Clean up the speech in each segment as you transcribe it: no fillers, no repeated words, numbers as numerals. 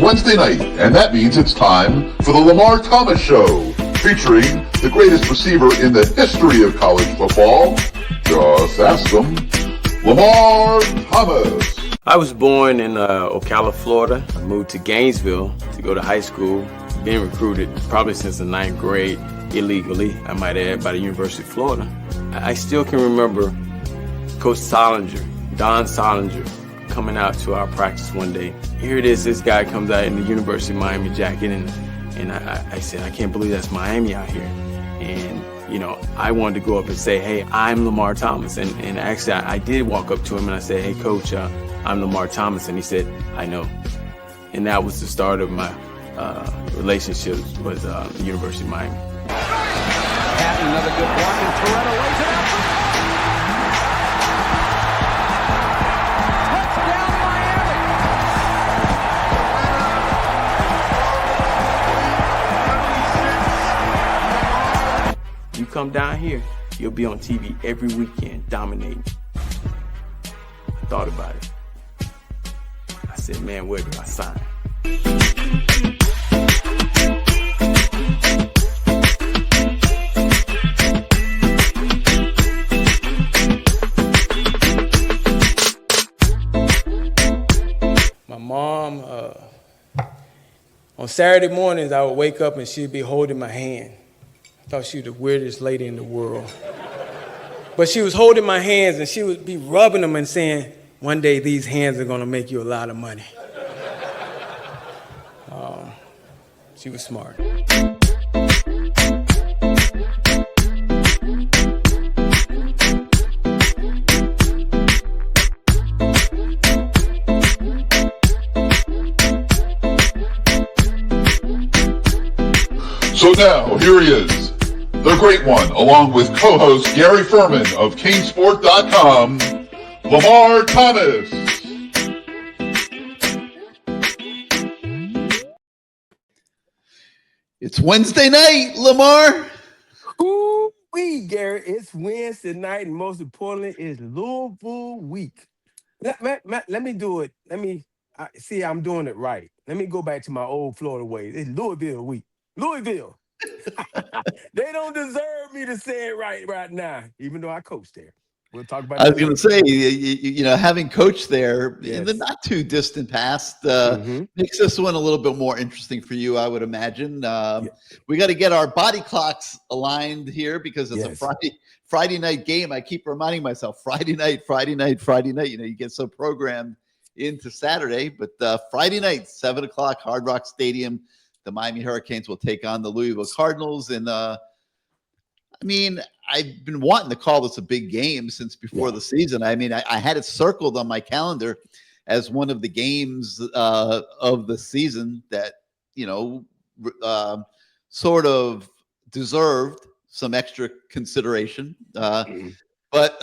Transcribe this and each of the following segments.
Wednesday night, and that means it's time for the Lamar Thomas Show, featuring the greatest receiver in the history of college football. Just ask them, Lamar Thomas. I was born in Ocala, Florida. I moved to Gainesville to go to high school. Been recruited probably since the 9th grade, illegally, I might add, by the University of Florida. I still can remember Coach Solinger, Don Solinger, coming out to our practice one day. Here it is, this guy comes out in the University of Miami jacket, and I said, I can't believe that's Miami out here. And, you know, I wanted to go up and say, hey, I'm Lamar Thomas. And actually, I did walk up to him and I said, hey, Coach, I'm Lamar Thomas. And he said, I know. And that was the start of my relationship with the University of Miami. Another good block, and Toretto lays it out. Touchdown, Miami. You come down here, you'll be on TV every weekend, dominating. I thought about it. I said, man, where do I sign? My mom, on Saturday mornings, I would wake up and she'd be holding my hand. I thought she was the weirdest lady in the world. But she was holding my hands and she would be rubbing them and saying, one day these hands are gonna make you a lot of money. She was smart. So now, here he is, the great one, along with co-host Gary Ferman of CaneSport.com, Lamar Thomas. It's Wednesday night, Lamar. Ooh-wee, Gary. It's Wednesday night, and most importantly, it's Louisville week. Let me do it. See, I'm doing it right. Let me go back to my old Florida ways. It's Louisville week. Louisville. They don't deserve me to say it right now, even though I coach there. We'll talk about that. I was going to say, you know, having coached there in the not too distant past makes this one a little bit more interesting for you, I would imagine. We got to get our body clocks aligned here because it's a Friday night game. I keep reminding myself, Friday night. You know, you get so programmed into Saturday, but Friday night, 7 o'clock, Hard Rock Stadium. The Miami Hurricanes will take on the Louisville Cardinals. And I mean, I've been wanting to call this a big game since before the season. I mean, I had it circled on my calendar as one of the games of the season that, you know, sort of deserved some extra consideration. But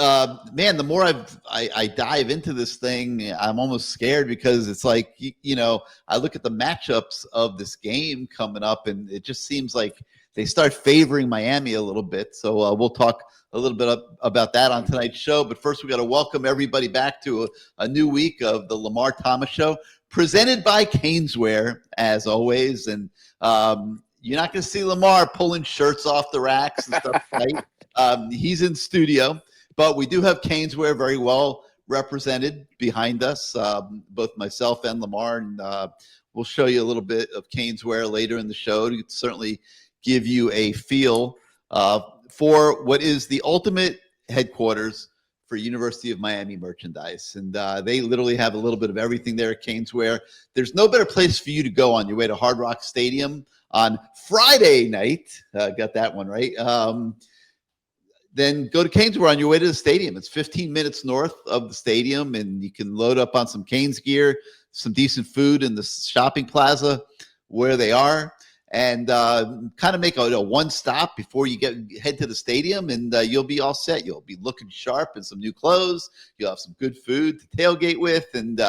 man, the more I dive into this thing, I'm almost scared because it's like, you know, I look at the matchups of this game coming up and it just seems like they start favoring Miami a little bit. So we'll talk a little bit about that on tonight's show. But first, we got to welcome everybody back to a new week of the Lamar Thomas Show, presented by CaneSport, as always. And you're not going to see Lamar pulling shirts off the racks and stuff, right? He's in studio. But we do have CaneSport very well represented behind us, both myself and Lamar. And we'll show you a little bit of CaneSport later in the show to certainly give you a feel for what is the ultimate headquarters for University of Miami merchandise. And they literally have a little bit of everything there at CaneSport. There's no better place for you to go on your way to Hard Rock Stadium on Friday night. Got that one right. Then go to CaneSport on your way to the stadium. It's 15 minutes north of the stadium, and you can load up on some Canes gear, some decent food in the shopping plaza where they are, and kind of make a one stop before you head to the stadium, and you'll be all set. You'll be looking sharp in some new clothes. You'll have some good food to tailgate with, and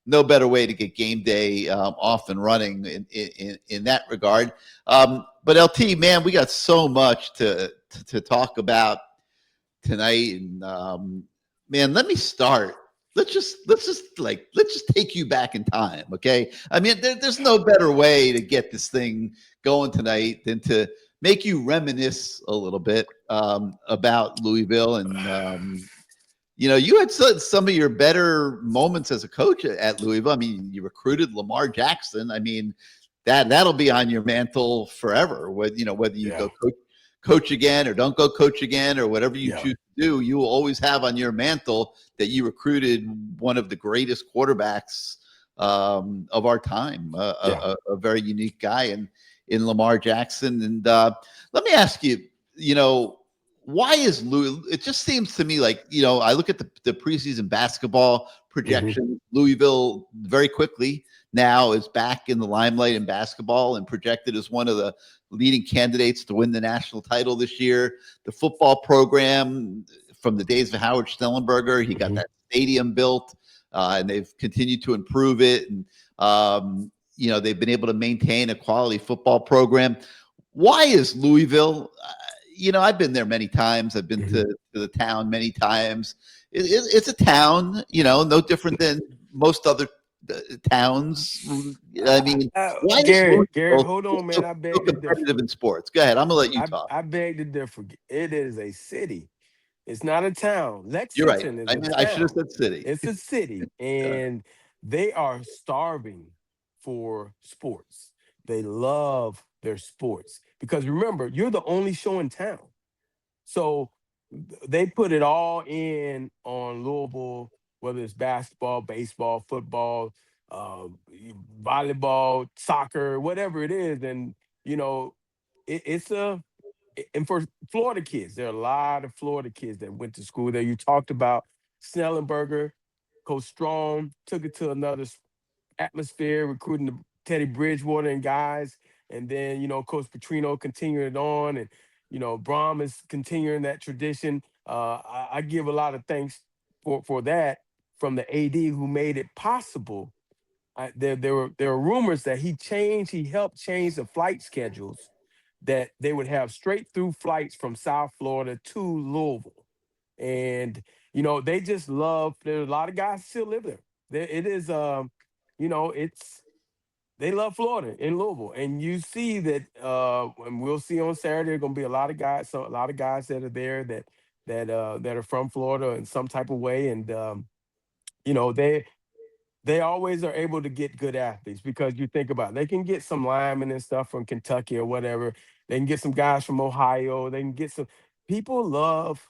no better way to get game day off and running in that regard. But LT, man, we got so much to talk about tonight. And man, let me start let's just take you back in time, okay? I mean, there's no better way to get this thing going tonight than to make you reminisce a little bit about Louisville. And you had some of your better moments as a coach at Louisville. I mean, you recruited Lamar Jackson. I mean, that'll be on your mantle forever. Whether you Yeah. go coach again or don't go coach again or whatever you Yeah. choose to do, you will always have on your mantle that you recruited one of the greatest quarterbacks of our time, a very unique guy in Lamar Jackson. And let me ask you, why is Louis? It just seems to me like, I look at the preseason basketball projection. Louisville very quickly now is back in the limelight in basketball and projected as one of the leading candidates to win the national title this year. The football program from the days of Howard Schnellenberger, he got that stadium built, and they've continued to improve it. And, they've been able to maintain a quality football program. Why is Louisville? I've been there many times. I've been to the town many times. It's a town, no different than most other towns. I mean, why is Gary, Louisville hold on, man. I so beg to differ. competitive in sports? Go ahead. I'm gonna let you talk. I beg to differ. It is a city. It's not a town. You're right. Lexington is a I should have town. said city. It's a city, and they are starving for sports. They love their sports because remember, you're the only show in town. So they put it all in on Louisville, whether it's basketball, baseball, football, uh, volleyball, soccer, whatever it is. And, you know, it's and for Florida kids, there are a lot of Florida kids that went to school there. You talked about Snellenberger, Coach Strong took it to another atmosphere, recruiting the Teddy Bridgewater and guys. And then, Coach Petrino continuing it on. And, Brom is continuing that tradition. I give a lot of thanks for that from the AD who made it possible. There were rumors that he helped change the flight schedules that they would have straight through flights from South Florida to Louisville. And, they just love, there's a lot of guys still live there. It is, it's, they love Florida in Louisville. And you see that, and we'll see on Saturday, there are going to be a lot of guys, that are there that are from Florida in some type of way. And, you know, they, they always are able to get good athletes because you think about it, they can get some linemen and stuff from Kentucky or whatever. They can get some guys from Ohio. They can get some people love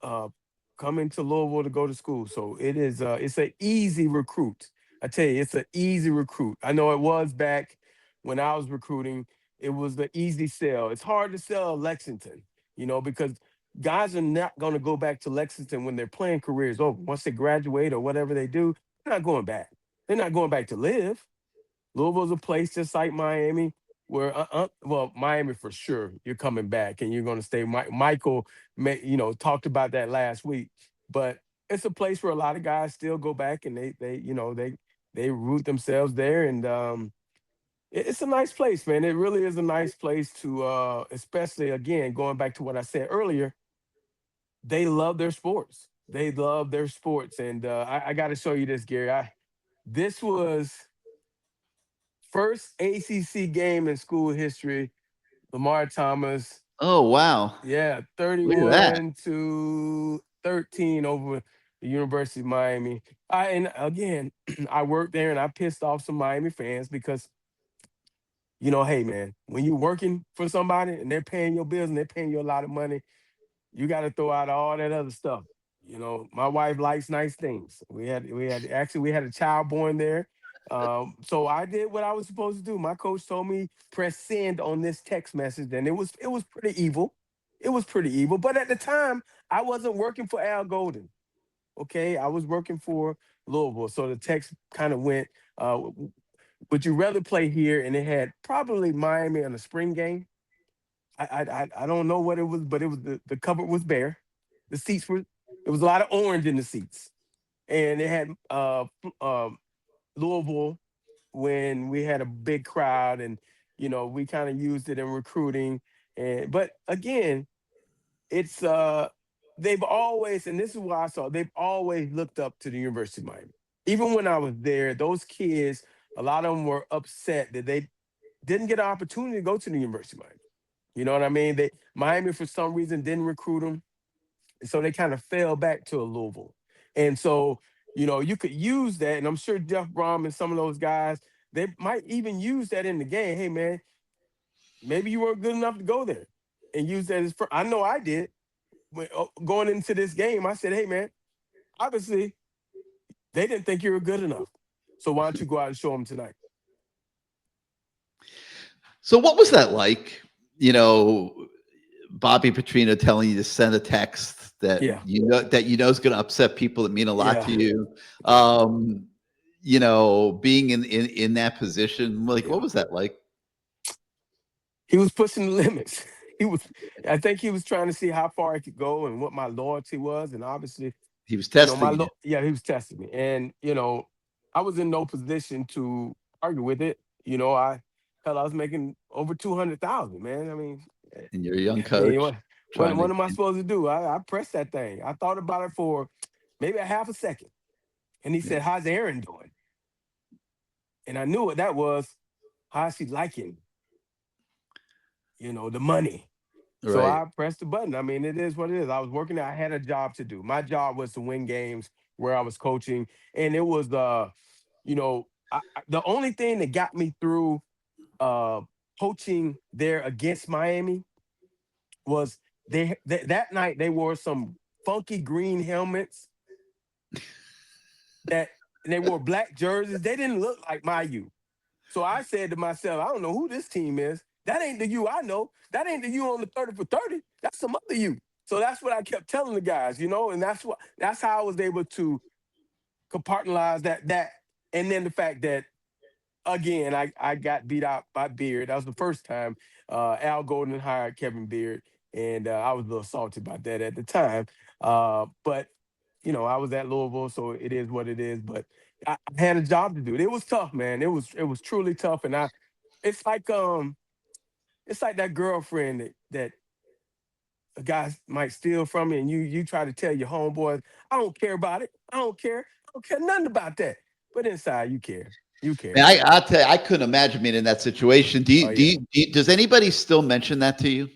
uh coming to Louisville to go to school. So it's an easy recruit. I tell you, it's an easy recruit. I know it was back when I was recruiting, it was the easy sell. It's hard to sell Lexington, because guys are not going to go back to Lexington when their playing career is over. Once they graduate or whatever they do, they're not going back. They're not going back to live. Louisville's a place just like Miami, where well, Miami for sure, you're coming back and you're going to stay. Michael, talked about that last week, but it's a place where a lot of guys still go back and they root themselves there, and it's a nice place, man. It really is a nice place to, especially again going back to what I said earlier. They love their sports. They love their sports, and I got to show you this, Gary. This was first ACC game in school history. Lamar Thomas, Oh wow! yeah, Look at that. 31-13 over the University of Miami. And again, I worked there and I pissed off some Miami fans because, hey man, when you're working for somebody and they're paying your bills and they're paying you a lot of money, you got to throw out all that other stuff. My wife likes nice things. We had a child born there. So I did what I was supposed to do. My coach told me press send on this text message, and it was pretty evil. It was pretty evil. But at the time, I wasn't working for Al Golden. Okay, I was working for Louisville. So the text kind of went, would you rather play here? And it had probably Miami on a spring game. I don't know what it was, but it was the cupboard was bare. The seats were There was a lot of orange in the seats, and it had Louisville when we had a big crowd, and we kind of used it in recruiting. And but again, it's they've always, and this is what I saw, they've always looked up to the University of Miami. Even when I was there, those kids, a lot of them were upset that they didn't get an opportunity to go to the University of Miami. You know what I mean? Miami, for some reason, didn't recruit them. And so they kind of fell back to a Louisville. And so, you could use that. And I'm sure Jeff Brom and some of those guys, they might even use that in the game. Hey, man, maybe you weren't good enough to go there, and use that as I know I did. Going into this game, I said, hey, man, obviously they didn't think you were good enough. So why don't you go out and show them tonight? So what was that like? Bobby Petrino telling you to send a text that is going to upset people that mean a lot to you. Being in that position, what was that like? He was pushing the limits. I think he was trying to see how far I could go and what my loyalty was. And obviously he was testing you. Yeah, he was testing me. And, I was in no position to argue with it. I was making over 200,000, man. I mean, and you're a young coach. What am I supposed to do? I pressed that thing. I thought about it for maybe a half a second. And he said, how's Aaron doing? And I knew what that was. How's she liking, the money? Right. So I pressed the button. I mean, it is what it is. I was working there. I had a job to do. My job was to win games where I was coaching. And it was, the only thing that got me through coaching there against Miami was that night they wore some funky green helmets and they wore black jerseys. They didn't look like my U. So I said to myself, I don't know who this team is. That ain't the U I know. That ain't the U on the 30 for 30. That's some other U. So that's what I kept telling the guys, and that's how I was able to compartmentalize that. And then the fact that, again, I got beat out by Beard. That was the first time. Al Golden hired Kevin Beard, and I was a little salty about that at the time. But, I was at Louisville, so it is what it is. But I had a job to do. It was tough, man. It was truly tough. And it's like that girlfriend that a guy might steal from you, and you try to tell your homeboys, I don't care about it. I don't care nothing about that. But inside, you care. You care. Man, I'll tell you, I couldn't imagine being in that situation. Does anybody still mention that to you?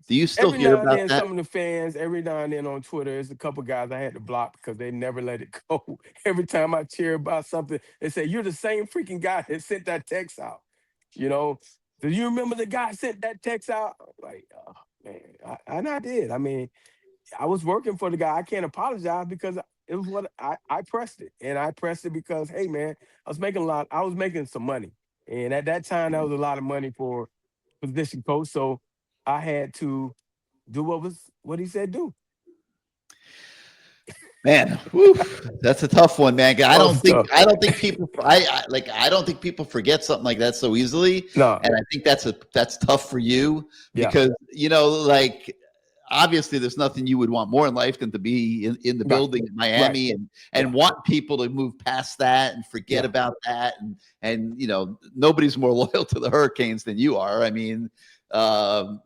Do you still hear about that? Some of the fans, every now and then on Twitter, there's a couple guys I had to block because they never let it go. Every time I cheer about something, they say, you're the same freaking guy that sent that text out. Do you remember the guy sent that text out? Like, oh, man, I did. I mean, I was working for the guy. I can't apologize because it was what I pressed it. And I pressed it because, hey, man, I was making a lot. I was making some money. And at that time, that was a lot of money for position coach. So I had to do what he said do. Man, that's a tough one, man. I don't think people forget something like that so easily. No. And I think that's tough for you because obviously there's nothing you would want more in life than to be in the building in Miami and want people to move past that and forget about that. And nobody's more loyal to the Hurricanes than you are. I mean,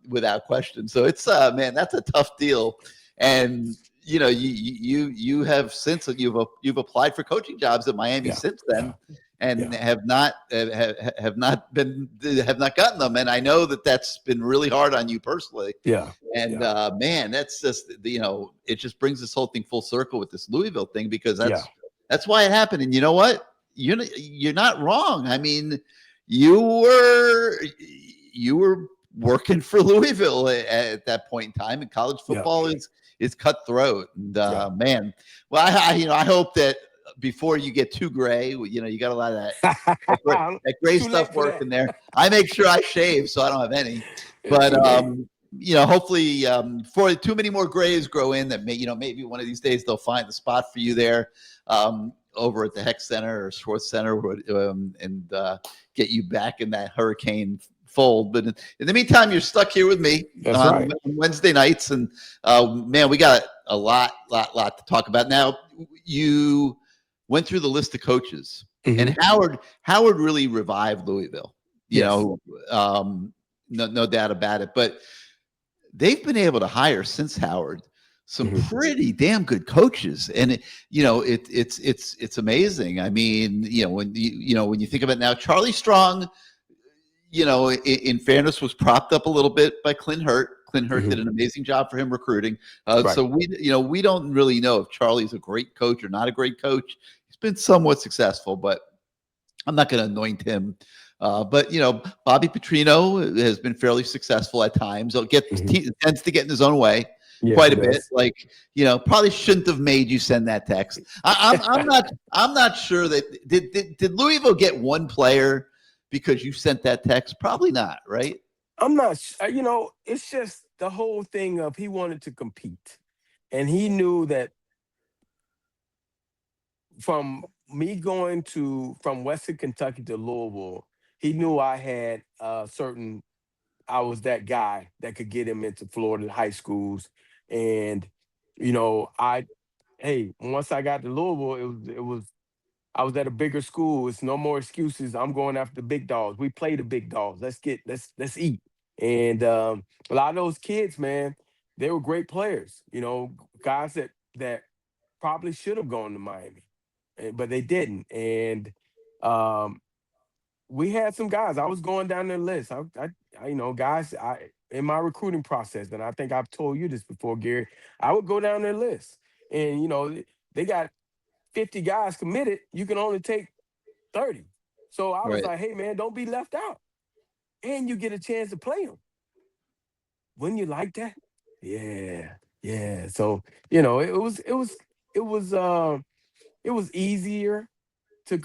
without question. So it's man, that's a tough deal. And you have since you've applied for coaching jobs at Miami since then, and have not gotten them. And I know that's been really hard on you personally. Yeah. And man, that's just it just brings this whole thing full circle with this Louisville thing because that's why it happened. And you know what? You're not wrong. I mean, you were working for Louisville at that point in time, and college football is cutthroat. And man, well, I hope that before you get too gray, you got a lot of that gray stuff working there. I make sure I shave so I don't have any. But hopefully, before too many more grays grow in, that maybe one of these days they'll find the spot for you there over at the Heck Center or Schwartz Center, and get you back in that Hurricane fold. But in the meantime, you're stuck here with me on Wednesday nights, and man, we got a lot to talk about. Now, you went through the list of coaches, and Howard really revived Louisville. No doubt about it. But they've been able to hire since Howard some pretty damn good coaches, and it's amazing. I mean, when you think about it now, Charlie Strong, in fairness, was propped up a little bit by Clint Hurt. Clint Hurt did an amazing job for him recruiting. Right. So we don't really know if Charlie's a great coach or not a great coach. He's been somewhat successful, but I'm not going to anoint him. But Bobby Petrino has been fairly successful at times. Tends to get in his own way quite a bit. Like, probably shouldn't have made you send that text. I'm not sure that did Louisville get one player because you sent that text? Probably not, right? I'm not. It's just the whole thing of he wanted to compete, and he knew that from me going from Western Kentucky to Louisville, he knew I had I was that guy that could get him into Florida high schools. And, once I got to Louisville, I was at a bigger school. It's no more excuses. I'm going after the big dogs. We play the big dogs. Let's eat. And a lot of those kids, man, they were great players, guys that probably should have gone to Miami, but they didn't. And we had some guys. I was going down their list. Guys, in my recruiting process, and I think I've told you this before, Gary, I would go down their list, and they got 50 guys committed. You can only take 30. So I was like, hey man, don't be left out, and you get a chance to play them. Wouldn't you like that? Yeah. So it was easier to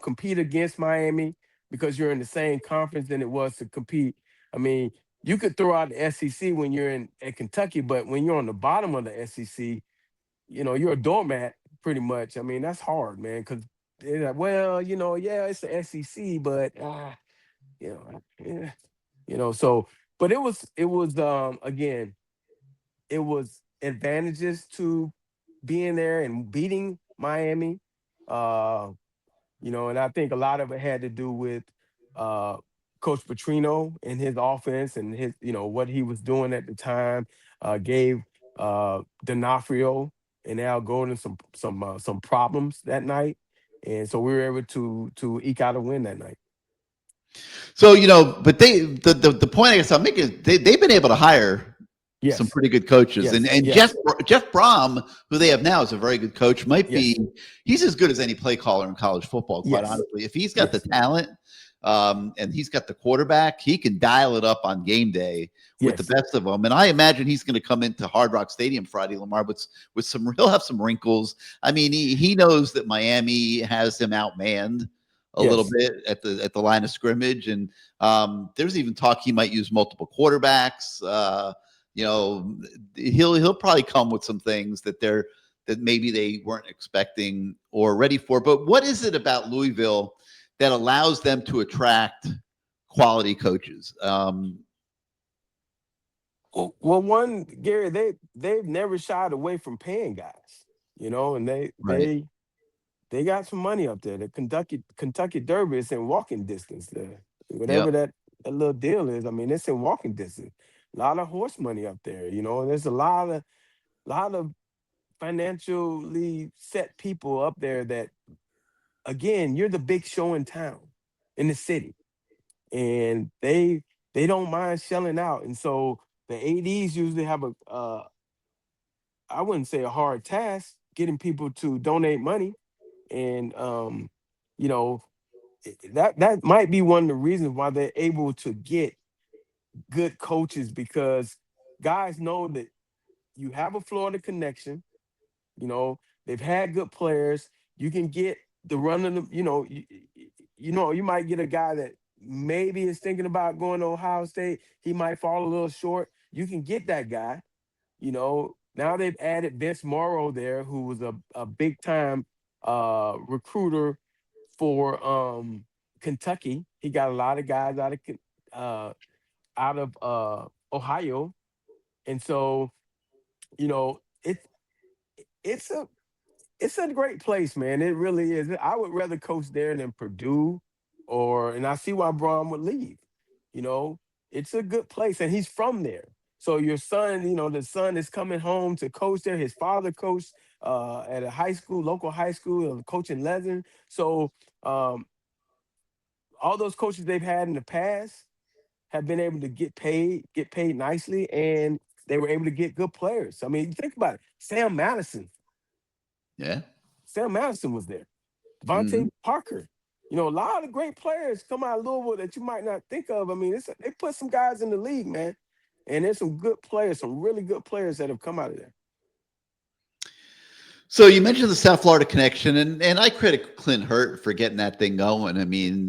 compete against Miami because you're in the same conference than it was to compete. I mean, you could throw out the SEC when you're at Kentucky, but when you're on the bottom of the SEC, you're a doormat pretty much. I mean, that's hard, man, because they're like, well, it's the SEC, but so. But again, it was advantages to being there and beating Miami. And I think a lot of it had to do with Coach Petrino and his offense and his, what he was doing at the time. Gave D'Onofrio and Al Golden some problems that night, and so we were able to eke out a win that night. So but the point I guess I'm making is they've been able to hire some pretty good coaches, and Jeff Brom, who they have now, is a very good coach. He's as good as any play caller in college football, quite honestly. If he's got the talent, and he's got the quarterback, he can dial it up on game day with the best of them. And I imagine he's going to come into Hard Rock Stadium Friday, Lamar, with he'll have some wrinkles. I mean, he knows that Miami has him outmanned a little bit at the line of scrimmage, and there's even talk he might use multiple quarterbacks. He'll probably come with some things that maybe they weren't expecting or ready for. But what is it about Louisville that allows them to attract quality coaches? Well, one, Gary, they've never shied away from paying guys, and they got some money up there. The Kentucky Derby is in walking distance there. Whatever that little deal is, I mean, it's in walking distance. A lot of horse money up there, and there's a lot of financially set people up there that, again, you're the big show in town, in the city, and they don't mind shelling out. And so the ADs usually have I wouldn't say a hard task getting people to donate money. And that might be one of the reasons why they're able to get good coaches, because guys know that you have a Florida connection. They've had good players. You can get the run of them. You might get a guy that maybe is thinking about going to Ohio State. He might fall a little short. You can get that guy. Now they've added Vince Morrow there, who was a big time recruiter for Kentucky. He got a lot of guys out of Ohio, and so it's a great place, man. It really is. I would rather coach there than Purdue, and I see why Braun would leave. It's a good place, and he's from there. So your son, the son is coming home to coach there. His father coached at a high school, local high school, coaching Lebanon. So um, all those coaches they've had in the past have been able to get paid nicely, and they were able to get good players. I mean, think about it. Yeah. Sam Madison was there. Mhm. Devontae Parker. A lot of great players come out of Louisville that you might not think of. I mean, they put some guys in the league, man. And there's some good players, some really good players that have come out of there. So you mentioned the South Florida connection, and I credit Clint Hurt for getting that thing going. I mean,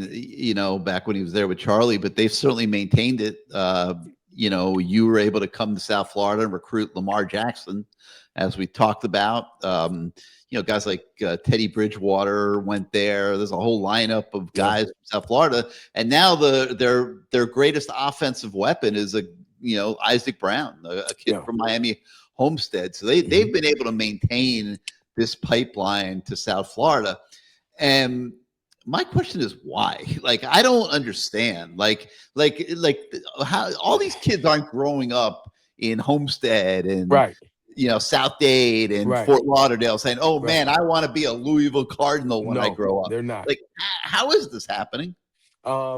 back when he was there with Charlie, but they've certainly maintained it. You were able to come to South Florida and recruit Lamar Jackson, as we talked about. Guys like Teddy Bridgewater went there. There's a whole lineup of guys from South Florida, and now their greatest offensive weapon is Isaac Brown, a kid from Miami Homestead. So they've been able to maintain this pipeline to South Florida. And my question is why? Like, I don't understand. Like how all these kids aren't growing up in Homestead and Right. South Dade and Right. Fort Lauderdale saying, "Oh Right. man, I want to be a Louisville Cardinal when I No, grow up." they're not. Like, how is this happening? I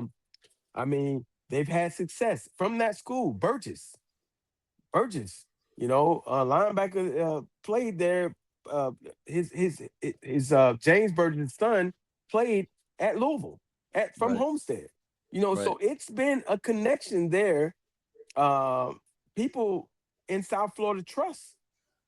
mean, they've had success from that school, Burgess. Linebacker played there. Uh, his James Burgess' son played at Louisville from Right. Homestead. Right. So it's been a connection there. People in South Florida trust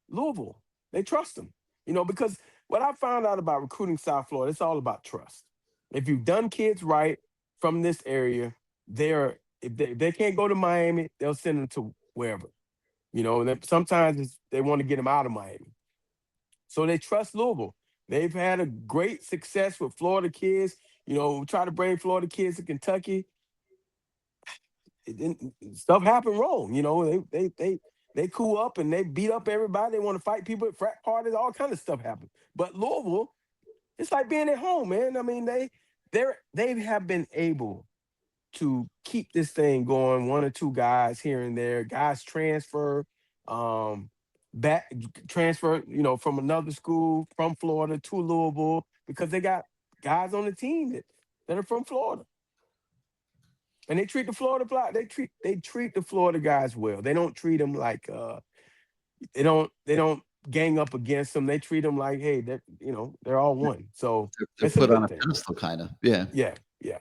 Louisville. They trust them. Because what I found out about recruiting South Florida, it's all about trust. If you've done kids right from this area, if they can't go to Miami, they'll send them to wherever. Sometimes they want to get them out of Miami. So they trust Louisville. They've had a great success with Florida kids. We try to bring Florida kids to Kentucky. Stuff happened wrong. They cool up and they beat up everybody. They want to fight people at frat parties. All kind of stuff happens. But Louisville, it's like being at home, man. I mean, they have been able to keep this thing going. One or two guys here and there. Guys um, back transfer, from another school from Florida to Louisville because they got guys on the team that are from Florida. And they treat the Florida block. They treat the Florida guys well. They don't treat them like they don't gang up against them. They treat them like, hey, they're all one. So They're it's a put on good a thing. pedestal, kind of. Yeah. Yeah, yeah.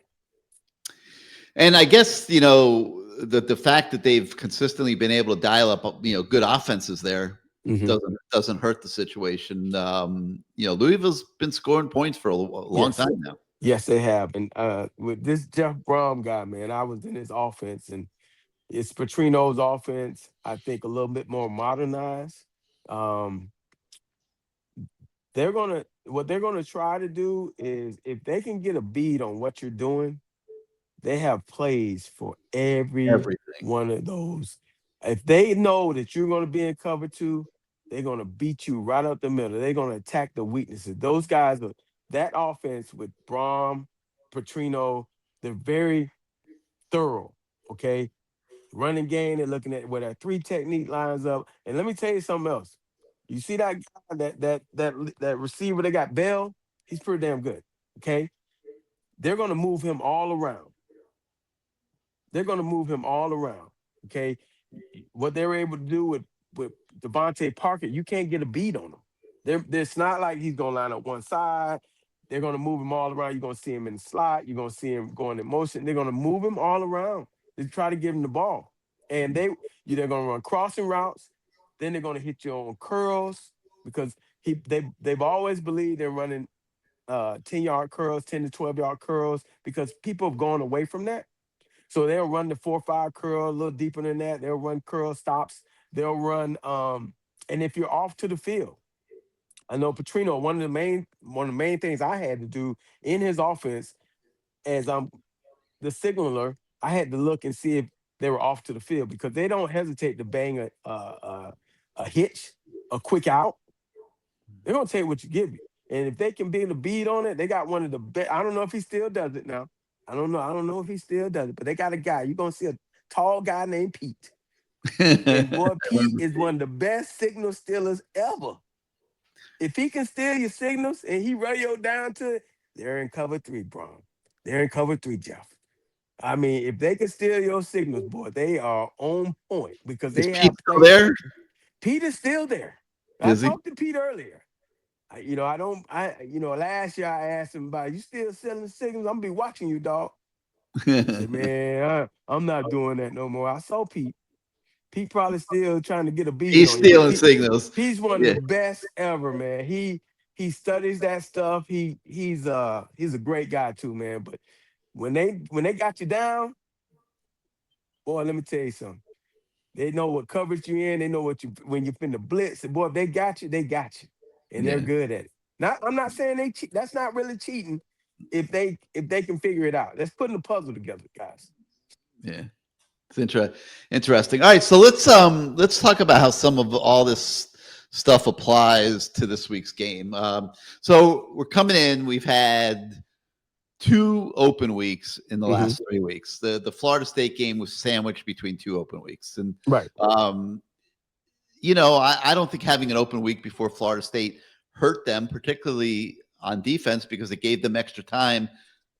And I guess the fact that they've consistently been able to dial up good offenses there Mhm. doesn't hurt the situation. Louisville's been scoring points for a long Yes. time now. Yes, they have. And with this Jeff Brom guy, man, I was in his offense, and it's Petrino's offense. I think a little bit more modernized. Um, what they're gonna try to do is if they can get a bead on what you're doing, they have plays for every Everything. one of those. If they know that you're going to be in cover two, they're going to beat you right up the middle. They're going to attack the weaknesses. Those guys are that offense with Brom, Petrino, they're very thorough. Okay. Running game, they're looking at where that three technique lines up. And let me tell you something else. You see that guy, that receiver they got Bell, he's pretty damn good. Okay. They're going to move him all around. They're going to move him all around. Okay, what they were able to do with Devontae Parker, you can't get a beat on him. It's not like he's going to line up one side. They're going to move him all around. You're going to see him in the slot. You're going to see him going in motion. They're going to move him all around to try to give him the ball. And they're going to run crossing routes. Then they're going to hit you on curls because they've always believed they're running 10-yard curls, 10 to 12-yard curls because people have gone away from that. So they'll run the 4-5 curl a little deeper than that. They'll run curl stops. They'll run and if you're off to the field, I know Petrino, one of the main things I had to do in his offense as I'm the signaler, I had to look and see if they were off to the field because they don't hesitate to bang a hitch, a quick out. They're gonna take what you give you. And if they can be able to beat on it, they got one of the best. I don't know if he still does it now. I don't know. I don't know if he still does it, but they got a guy. You're gonna see a tall guy named Pete. And boy, Pete is one of the best signal stealers ever. If he can steal your signals and he radio down to it, they're in cover 3, Bron. They're in cover 3, Jeff. I mean, if they can steal your signals, boy, they are on point because Is they Pete have still played. there? Pete is still there. I Is he? talked to Pete earlier. Last year I asked him about, you still selling signals? I'm gonna be watching you, dog. He said, man, I'm not doing that no more. I saw Pete. Pete probably still trying to get a bead He's on you, but stealing signals. Pete's one of Yeah. the best ever, man. He studies that stuff. He's a great guy too, man. But when they got you down, boy, let me tell you something. They know what coverage you in. They know when you finna blitz. And boy, if they got you, and they're Yeah. good at it. I'm not saying they cheat. That's not really cheating. If they can figure it out, that's putting the puzzle together, guys. Yeah. It's interesting. All right, so let's talk about how some of all this stuff applies to this week's game. So we're coming in. We've had 2 open weeks in the last 3 weeks. The Florida State game was sandwiched between 2 open weeks, and Right. I don't think having an open week before Florida State hurt them, particularly on defense, because it gave them extra time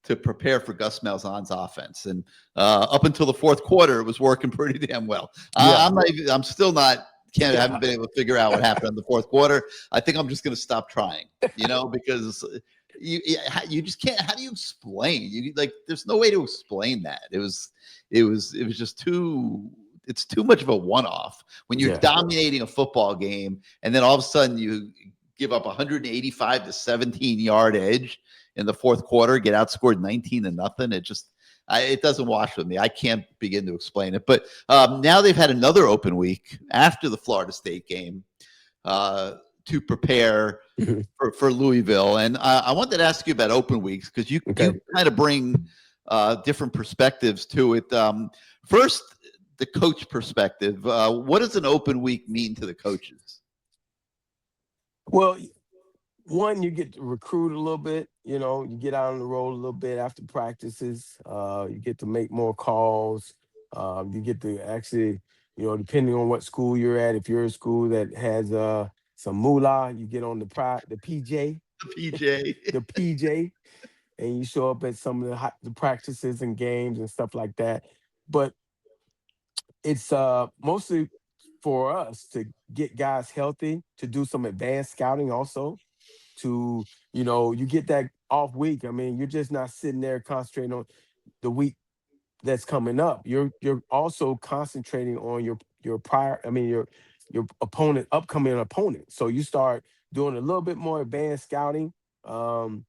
to prepare for Gus Malzahn's offense. And up until the fourth quarter, it was working pretty damn well. Yeah. I'm still not, haven't been able to figure out what happened in the fourth quarter. I think I'm just going to stop trying, because you just can't. How do you explain? There's no way to explain that. It was just too. It's too much of a one-off when you're dominating a football game, and then all of a sudden you give up 185 to 17 yard edge in the fourth quarter, get outscored 19-0. It doesn't wash with me. I can't begin to explain it. But now they've had another open week after the Florida State game to prepare for Louisville. And I wanted to ask you about open weeks because you kind of bring different perspectives to it. First, the coach perspective. What does an open week mean to the coaches? Well, one, you get to recruit a little bit. You get out on the road a little bit after practices. You get to make more calls. You get to actually, depending on what school you're at, if you're a school that has some moolah, you get on the PJ. The PJ. The PJ. And you show up at some of the practices and games and stuff like that. But it's mostly for us to get guys healthy, to do some advanced scouting also, to, you get that off week. I mean, you're just not sitting there concentrating on the week that's coming up. You're also concentrating on your upcoming opponent. So you start doing a little bit more advanced scouting for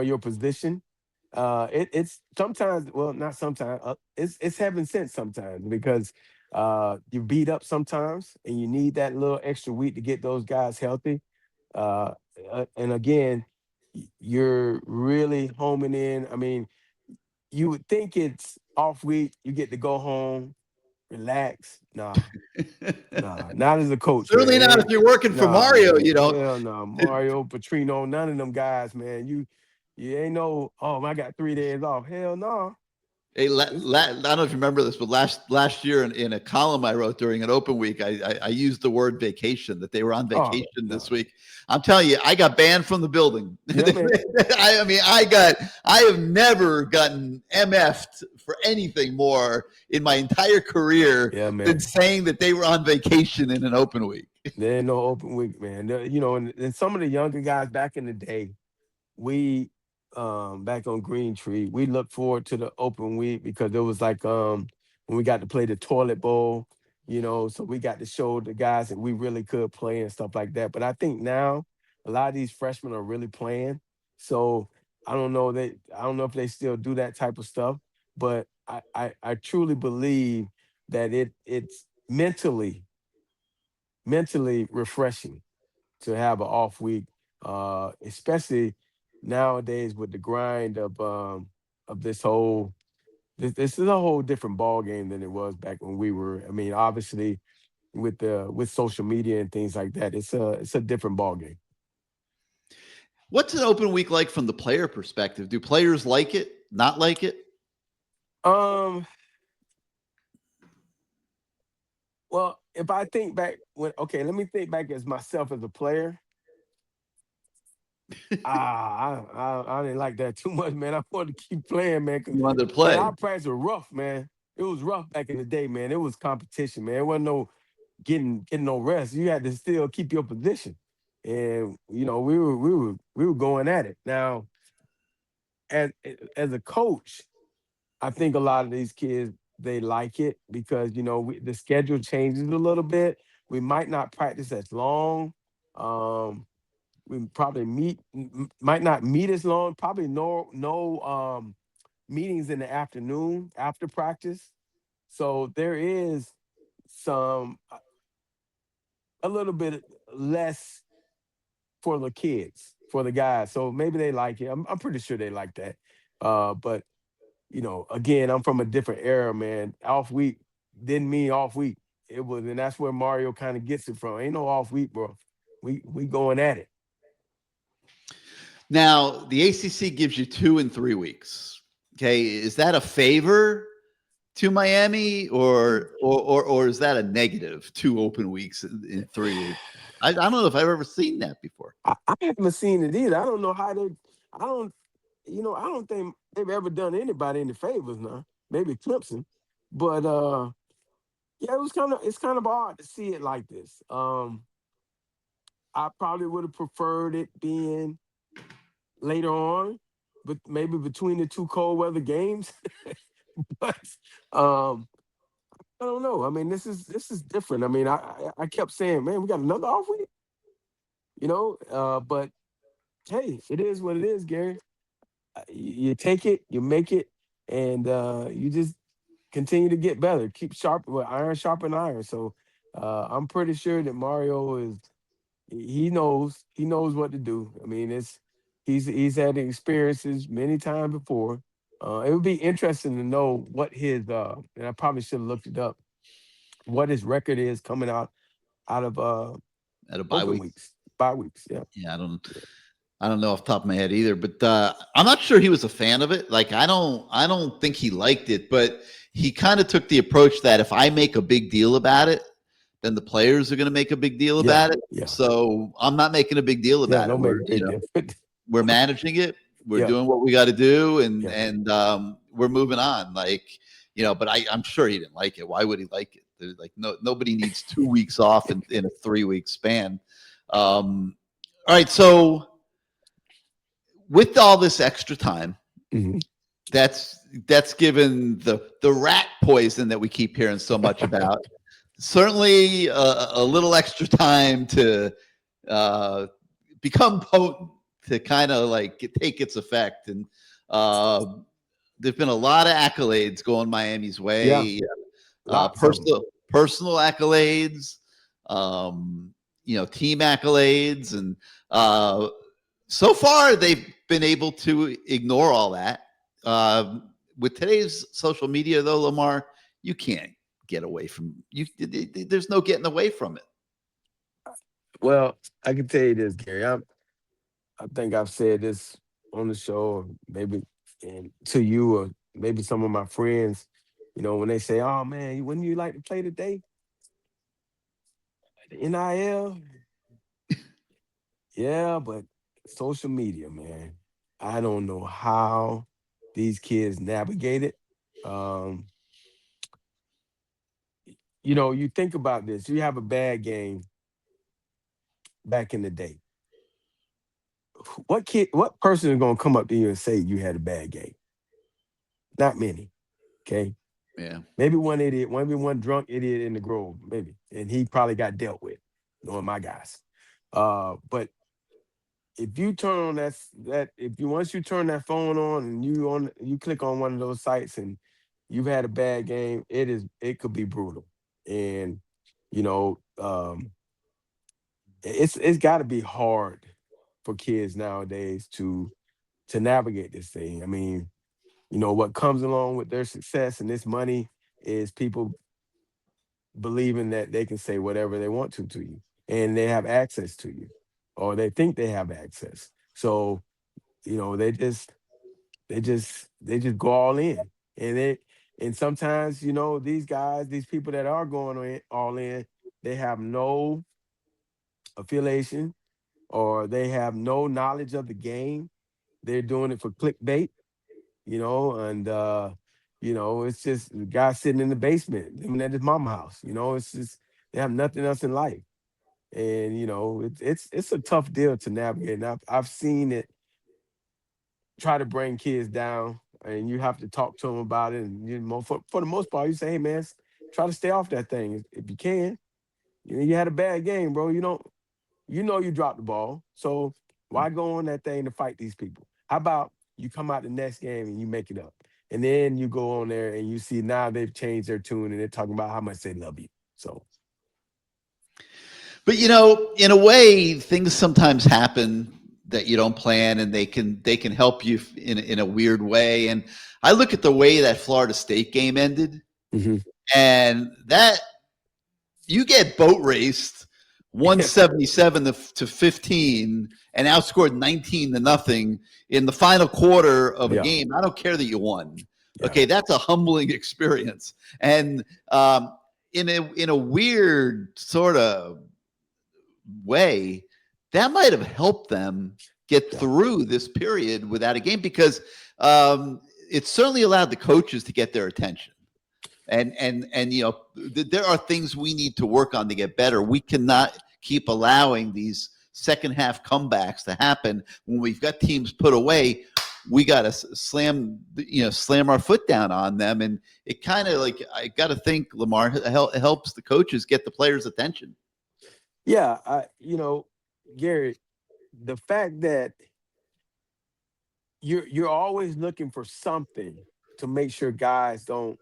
your position. It's sometimes, well, not sometimes, it's heaven sent sometimes because you beat up sometimes and you need that little extra week to get those guys healthy. And again, you're really homing in. I mean, you would think it's off week, you get to go home, relax. Nah, not as a coach. Certainly man. not if you're working for Mario, Hell no, Mario, Petrino, none of them guys, man. You ain't no, I got 3 days off. Hell no. Hey, I don't know if you remember this, but last year in a column I wrote during an open week, I used the word vacation, that they were on vacation this week. I'm telling you, I got banned from the building. Yeah, I have never gotten MF'd for anything more in my entire career than saying that they were on vacation in an open week. There ain't no open week, man. And some of the younger guys back in the day, we back on Green Tree, we look forward to the open week because it was like when we got to play the toilet bowl, so we got to show the guys that we really could play and stuff like that. But I think now a lot of these freshmen are really playing. So I don't know if they still do that type of stuff, but I truly believe that it's mentally refreshing to have an off week, especially nowadays with the grind of this whole. This is a whole different ball game than it was back when we were. I mean, obviously, with social media and things like that, it's a different ball game. What's an open week like from the player perspective? Do players like it? Not like it? Well, if I think back let me think back as myself as a player. I didn't like that too much, man. I wanted to keep playing, man. 'Cause, You wanted to man, play. our practice was rough, man. It was rough back in the day, man. It was competition, man. It wasn't no getting no rest. You had to still keep your position, and we were going at it. Now, as as a coach, I think a lot of these kids they like it because the schedule changes a little bit. We might not practice as long. Um, we probably might not meet as long. Probably no meetings in the afternoon after practice. So there is some a little bit less for the kids, for the guys. So maybe they like it. I'm pretty sure they like that. But again, I'm from a different era, man. Off week didn't mean off week. It was, and that's where Mario kind of gets it from. Ain't no off week, bro. We going at it. Now, the ACC gives you 2 and 3 weeks. Okay, is that a favor to Miami, or is that a negative? 2 open weeks in 3 weeks. I don't know if I've ever seen that before. I haven't seen it either. I don't know how they. I don't. I don't think they've ever done anybody any favors now. Maybe Clemson, but yeah, it's kind of odd to see it like this. I probably would have preferred it being later on, but maybe between the two cold weather games. But um, I don't know. I mean, this is different. I mean, I kept saying, man, we got another off week, but hey, it is what it is, Gary. You take it, you make it, and you just continue to get better. Keep sharp, well, iron sharpen iron. So I'm pretty sure that Mario he knows what to do. I mean, he's had experiences many times before. It would be interesting to know what his and I probably should have looked it up, what his record is coming out of At a bye open week. weeks, bye weeks. Yeah. Yeah, I don't know off the top of my head either, but I'm not sure he was a fan of it. Like I don't think he liked it, but he kind of took the approach that if I make a big deal about it, then the players are going to make a big deal Yeah. about it. Yeah. So I'm not making a big deal Yeah. about it. Don't make a big difference. We're managing it. We're Yeah. doing what we got to do, and Yeah. we're moving on. But I'm sure he didn't like it. Why would he like it? There's nobody needs 2 weeks off in a 3-week span. All right, so with all this extra time, Mhm. that's given the rat poison that we keep hearing so much about. Certainly a little extra time to become potent, to kind of take its effect. And there's been a lot of accolades going Miami's Yeah. way. Lots of 'em. Personal accolades, team accolades, and so far they've been able to ignore all that. With today's social media, though, Lamar, you can't get away from you. There's no getting away from it. Well, I can tell you this, Gary. I think I've said this on the show, or maybe and to you, or maybe some of my friends. When they say, "Oh man, wouldn't you like to play today?" The NIL, yeah, but social media, man. I don't know how these kids navigate it. Um, you think about this. You have a bad game back in the day. What person is gonna come up to you and say you had a bad game? Not many. Okay. Yeah. Maybe one idiot, maybe one drunk idiot in the Grove, maybe, and he probably got dealt with, knowing my guys. But if you turn on once you turn that phone on and you click on one of those sites and you've had a bad game, it could be brutal, and you know, it's got to be hard for kids nowadays to navigate this thing. I mean, what comes along with their success and this money is people believing that they can say whatever they want to you, and they have access to you, or they think they have access. So they just go all in, and And sometimes, these guys, these people that are going all in, they have no affiliation or they have no knowledge of the game. They're doing it for clickbait, and it's just the guy sitting in the basement, living at his mama house. It's just they have nothing else in life. And it's a tough deal to navigate. And I've seen it try to bring kids down, and you have to talk to them about it. And for the most part, you say, "Hey, man, try to stay off that thing if you can. You had a bad game, bro. You dropped the ball, so why go on that thing to fight these people? How about you come out the next game and you make it up, and then you go on there and you see now they've changed their tune and they're talking about how much they love you." So. But in a way, things sometimes happen that you don't plan, and they can help you in a weird way. And I look at the way that Florida State game ended, and that you get boat raced 177 to 15 and outscored 19-0 in the final quarter of a game. I don't care that you won. Yeah. Okay, that's a humbling experience, and in a weird sort of way, that might have helped them get through this period without a game, because it certainly allowed the coaches to get their attention. And there are things we need to work on to get better. We cannot keep allowing these second half comebacks to happen when we've got teams put away. We got to slam our foot down on them, and it kind of I got to think, Lamar, helps the coaches get the players' attention. Yeah, Gary, the fact that you're always looking for something to make sure guys don't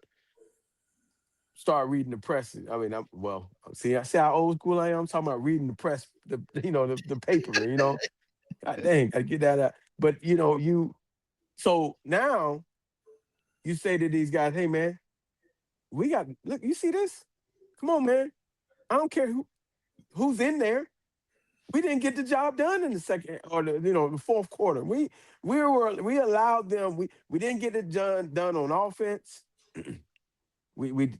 start reading the press. I mean, see how old school I am. I'm talking about reading the press, the paper. God dang, I get that out. But so now you say to these guys, "Hey, man, look. You see this? Come on, man. I don't care who's in there. We didn't get the job done in the second or the fourth quarter. We allowed them. We didn't get it done on offense. We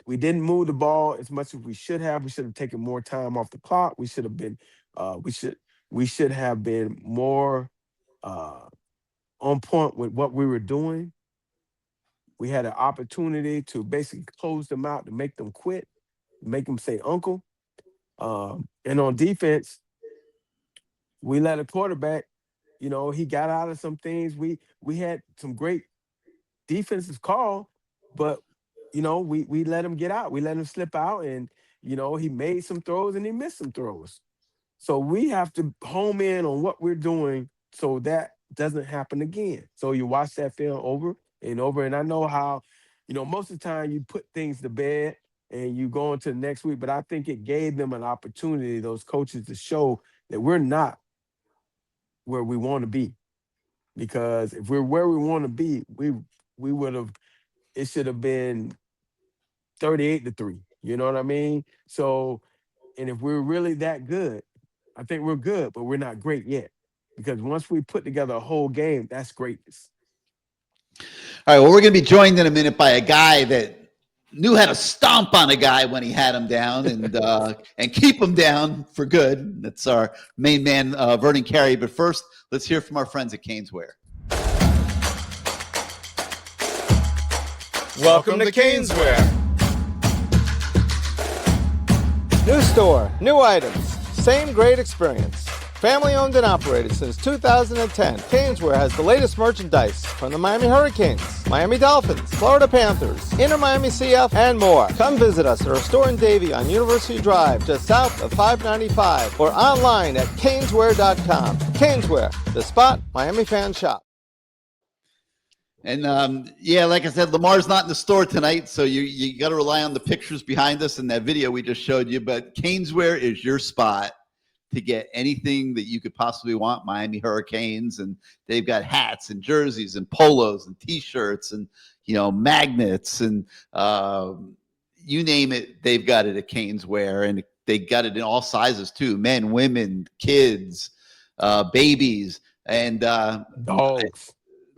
didn't move the ball as much as we should have. We should have taken more time off the clock. We should have been we should have been more on point with what we were doing. We had an opportunity to basically close them out, to make them quit, make them say uncle. And on defense, we let a quarterback, he got out of some things. We had some great defensive call, but we let him get out. We let him slip out, and he made some throws and he missed some throws. So we have to home in on what we're doing so that doesn't happen again. So you watch that film over and over, and I know how, most of the time you put things to bed and you go into the next week, but I think it gave them an opportunity, those coaches, to show that we're not where we want to be. Because if we're where we want to be, we would have, it should have been 38-3. You know what I mean? So, and if we're really that good, I think we're good, but we're not great yet. Because once we put together a whole game, that's greatness. All right, well, we're going to be joined in a minute by a guy that knew how to stomp on a guy when he had him down and keep him down for good. That's our main man, Vernon Carey. But first, let's hear from our friends at CaneSport. Welcome to CaneSport. New store, new items, same great experience. Family owned and operated since 2010, CaneSport has the latest merchandise from the Miami Hurricanes, Miami Dolphins, Florida Panthers, Inter Miami CF, and more. Come visit us at our store in Davie on University Drive, just south of 595, or online at caneswear.com. CaneSport, the spot Miami fans shop. And like I said, Lamar's not in the store tonight, so you got to rely on the pictures behind us and that video we just showed you. But CaneSport is your spot to get anything that you could possibly want, Miami Hurricanes. And they've got hats and jerseys and polos and T-shirts and, magnets and you name it, they've got it at CaneSport. And they got it in all sizes too, men, women, kids, babies, and dogs.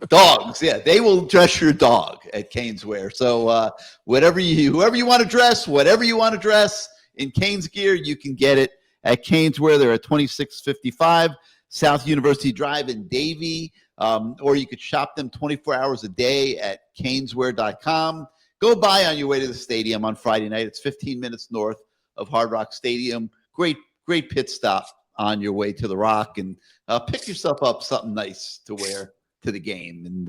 Dogs, yeah, they will dress your dog at CaneSwear. So whoever you want to dress in Canes gear, you can get it at CaneSwear. They're at 2655 South University Drive in Davie, or you could shop them 24 hours a day at caneswear.com. Go by on your way to the stadium on Friday night. It's 15 minutes north of Hard Rock Stadium. Great pit stop on your way to the Rock, and pick yourself up something nice to wear to the game.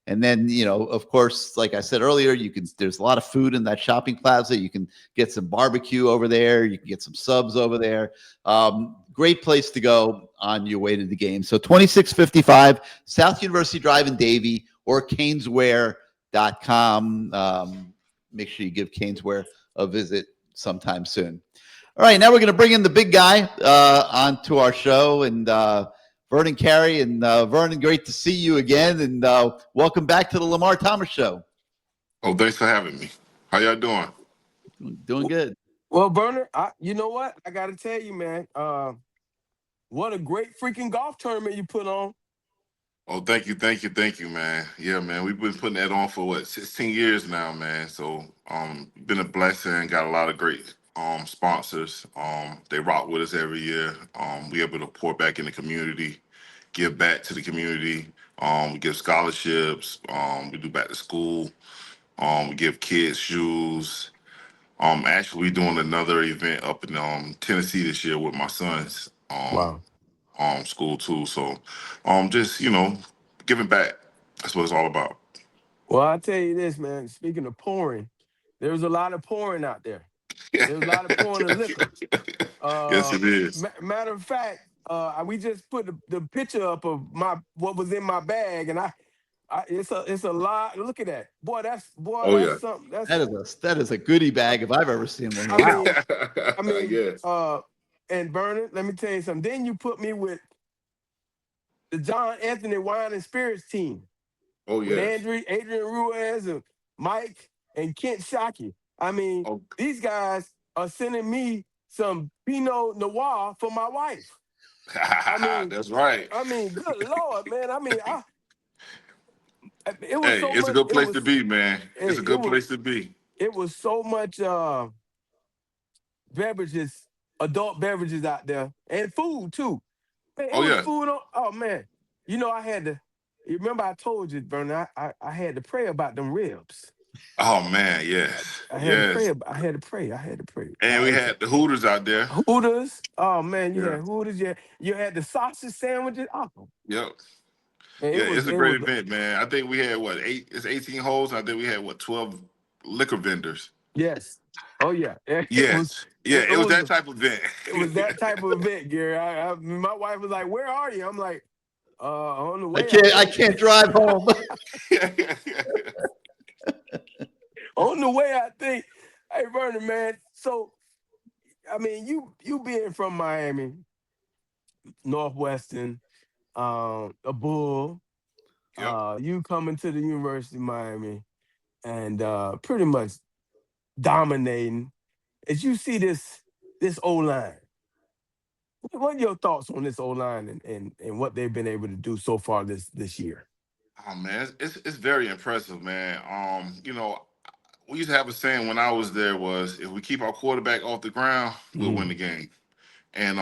And then, of course, like I said earlier, there's a lot of food in that shopping plaza. You can get some barbecue over there. You can get some subs over there. Great place to go on your way to the game. So 2655 South University Drive in Davie, or caneswear.com. Make sure you give CaneSwear a visit sometime soon. All right, now we're going to bring in the big guy onto our show, and Vernon Carey. And Vernon, great to see you again, and welcome back to the Lamar Thomas Show. Oh, thanks for having me. How y'all doing? Doing good. Well, Vernon, you know what? I got to tell you, man, what a great freaking golf tournament you put on. Oh, thank you, man. Yeah, man, we've been putting that on for 16 years now, man. So, been a blessing. Got a lot of great sponsors. They rock with us every year. We able to pour back in the community, give back to the community. We give scholarships. We do back to school. We give kids shoes. Actually, we're doing another event up in Tennessee this year with my sons. Wow. School too. So, just giving back. That's what it's all about. Well, I'll tell you this, man. Speaking of pouring, there's a lot of pouring out there. There's a lot of pouring of liquor. Yes, it is. Matter of fact, we just put the picture up of what was in my bag, and it's a lot. Look at that, boy. That's something. That is a goodie bag if I've ever seen one. I mean, yes. And Vernon, let me tell you something. Then you put me with the John Anthony Wine and Spirits team. Oh, yes. With Adrian Ruiz and Mike and Kent Shockey. I mean, These guys are sending me some Pinot Noir for my wife. That's right. I mean, good Lord, man. I mean, it was it's a good place to be, man. It's a good place to be. It was so much beverages, adult beverages out there, and food too. Man, it was food on. Oh man, I had to. You remember I told you, Vernon, I had to pray about them ribs. Oh man, yes. I had to pray. And we had the Hooters out there. Hooters. Oh man, you had Hooters. You had the sausage sandwiches. Awesome. Yep. Man, it's a great event, man. I think we had 18 holes. I think we had 12 liquor vendors. Yes. Oh yeah. Yes. It was that type of event. It was that type of event, Gary. My wife was like, "Where are you?" I'm like, "On the way." I can't drive home. On the way, I think. Hey, Vernon, man. So, I mean, you being from Miami, Northwestern, a Bull, you coming to the University of Miami, and pretty much dominating. As you see this O-line, what are your thoughts on this O-line and what they've been able to do so far this year? Oh man, it's very impressive, man. We used to have a saying when I was there was, if we keep our quarterback off the ground, we'll win the game. And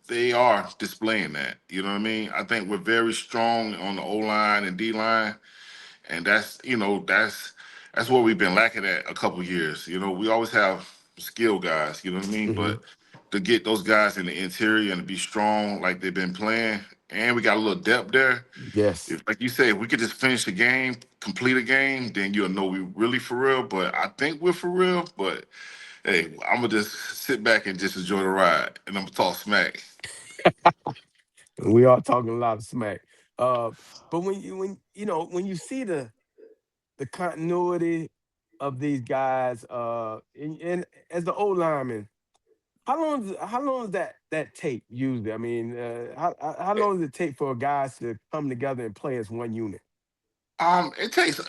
they are displaying that. You know what I mean? I think we're very strong on the O-line and D-line, and that's what we've been lacking at a couple of years. We always have skill guys. You know what I mean? But to get those guys in the interior and to be strong like they've been playing, and we got a little depth there. Yes. Like you said, if we could just finish the game, complete a game, then you'll know we're really for real. But I think we're for real. But hey, I'm gonna just sit back and just enjoy the ride, and I'm gonna talk smack. We are talking a lot of smack. But when you see the continuity of these guys, and as the O lineman, how long does that take usually? I mean, how long does it take for guys to come together and play as one unit? It takes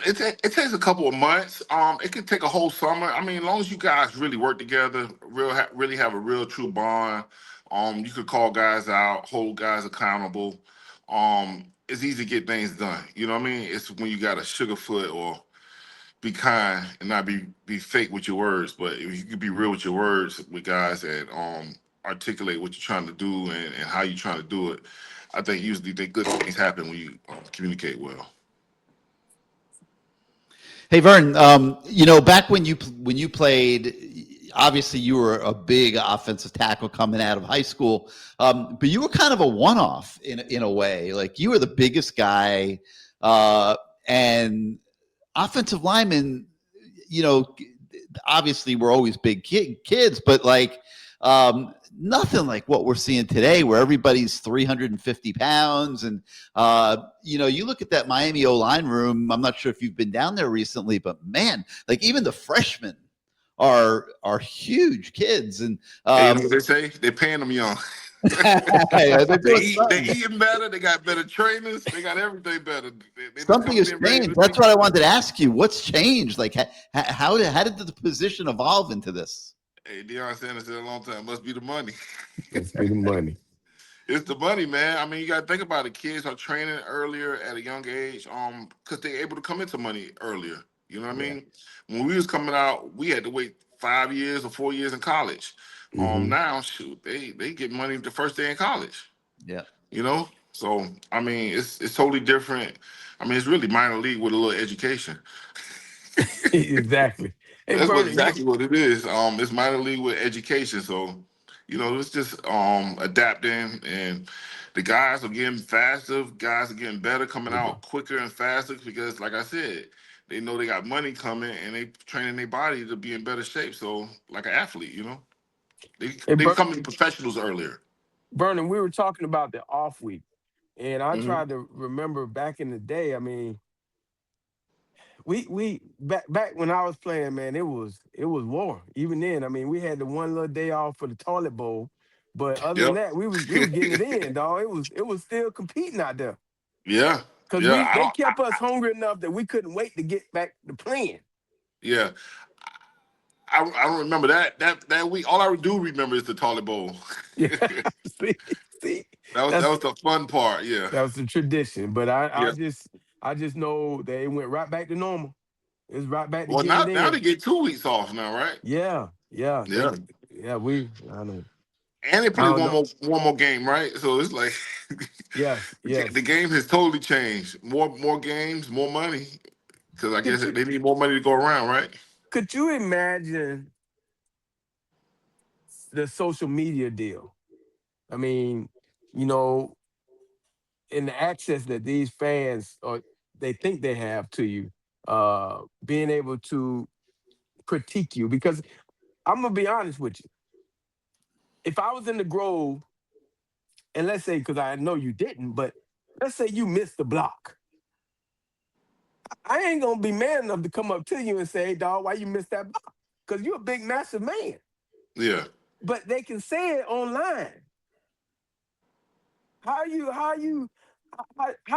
a couple of months. It can take a whole summer. I mean, as long as you guys really work together, really have a real true bond. You could call guys out, hold guys accountable. it's easy to get things done. You know what I mean? It's when you got a sugarfoot or be kind and not be fake with your words. But if you could be real with your words with guys and articulate what you're trying to do and how you're trying to do it, I think usually good things happen when you communicate well. Hey, Vern, back when you played, obviously you were a big offensive tackle coming out of high school, but you were kind of a one-off in a way. Like you were the biggest guy, and offensive linemen, obviously we're always big kids, but like nothing like what we're seeing today where everybody's 350 pounds. And, you look at that Miami O-line room. I'm not sure if you've been down there recently, but man, like even the freshmen are huge kids. And hey, you know what they say? They're paying them young. They eating better. They got better trainers. They got everything better. Something has changed. That's what I wanted to ask you. What's changed? Like, how did the position evolve into this? Hey, Deion Sanders said a long time. Must be the money. It's the money. It's the money, man. I mean, you got to think about it. Kids are training earlier at a young age, because they're able to come into money earlier. You know what I mean? When we was coming out, we had to wait 5 years or 4 years in college. Now, shoot, they get money the first day in college. Yeah. So I mean, it's totally different. I mean, it's really minor league with a little education. Exactly. Hey, That's Vernon, exactly what it is. It's minor league with education. So, it's just adapting, and the guys are getting faster. Guys are getting better, coming out quicker and faster because, like I said, they know they got money coming, and they training their body to be in better shape. So, like an athlete, they becoming professionals earlier. Vernon, we were talking about the off week, and I tried to remember back in the day. I mean, we back when I was playing, man, it was war. Even then, I mean, we had the one little day off for the toilet bowl, but other than Yep. that, we was getting it in, dog. It was still competing out there Yeah. because Yeah. they kept us hungry enough that we couldn't wait to get back to playing. Yeah. I don't remember that week. All I do remember is the toilet bowl. Yeah, see, That was the fun part. Yeah. that was the tradition. But I Yeah. just know that it went right back to normal. It's right back to Well, getting now it they in. get 2 weeks off now, right? Yeah. Yeah. I know. And they I play don't know. one more game, right? So it's like Yes. the game has totally changed. More games, more money. Because I guess they need more money to go around, right? Could you imagine the social media deal? I mean, in the access that these fans or they think they have to you, being able to critique you. Because I'm gonna be honest with you. If I was in the Grove, and let's say, because I know you didn't, but let's say you missed the block. I ain't gonna be man enough to come up to you and say, "Hey, dog, why you missed that block?" Because you're a big, massive man. Yeah. But they can say it online. How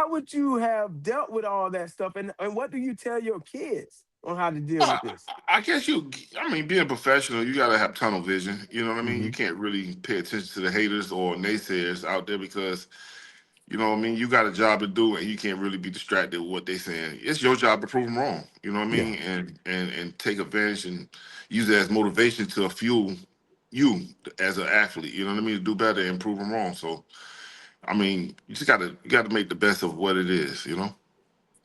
would you have dealt with all that stuff? And what do you tell your kids on how to deal with this? I guess being a professional, you got to have tunnel vision. You know what I mean? Mm-hmm. You can't really pay attention to the haters or naysayers out there because, you know what I mean? You got a job to do and you can't really be distracted with what they're saying. It's your job to prove them wrong. You know what I mean? Yeah. And take advantage and use it as motivation to fuel you as an athlete. You know what I mean? To do better and prove them wrong. So, I mean, you got to make the best of what it is.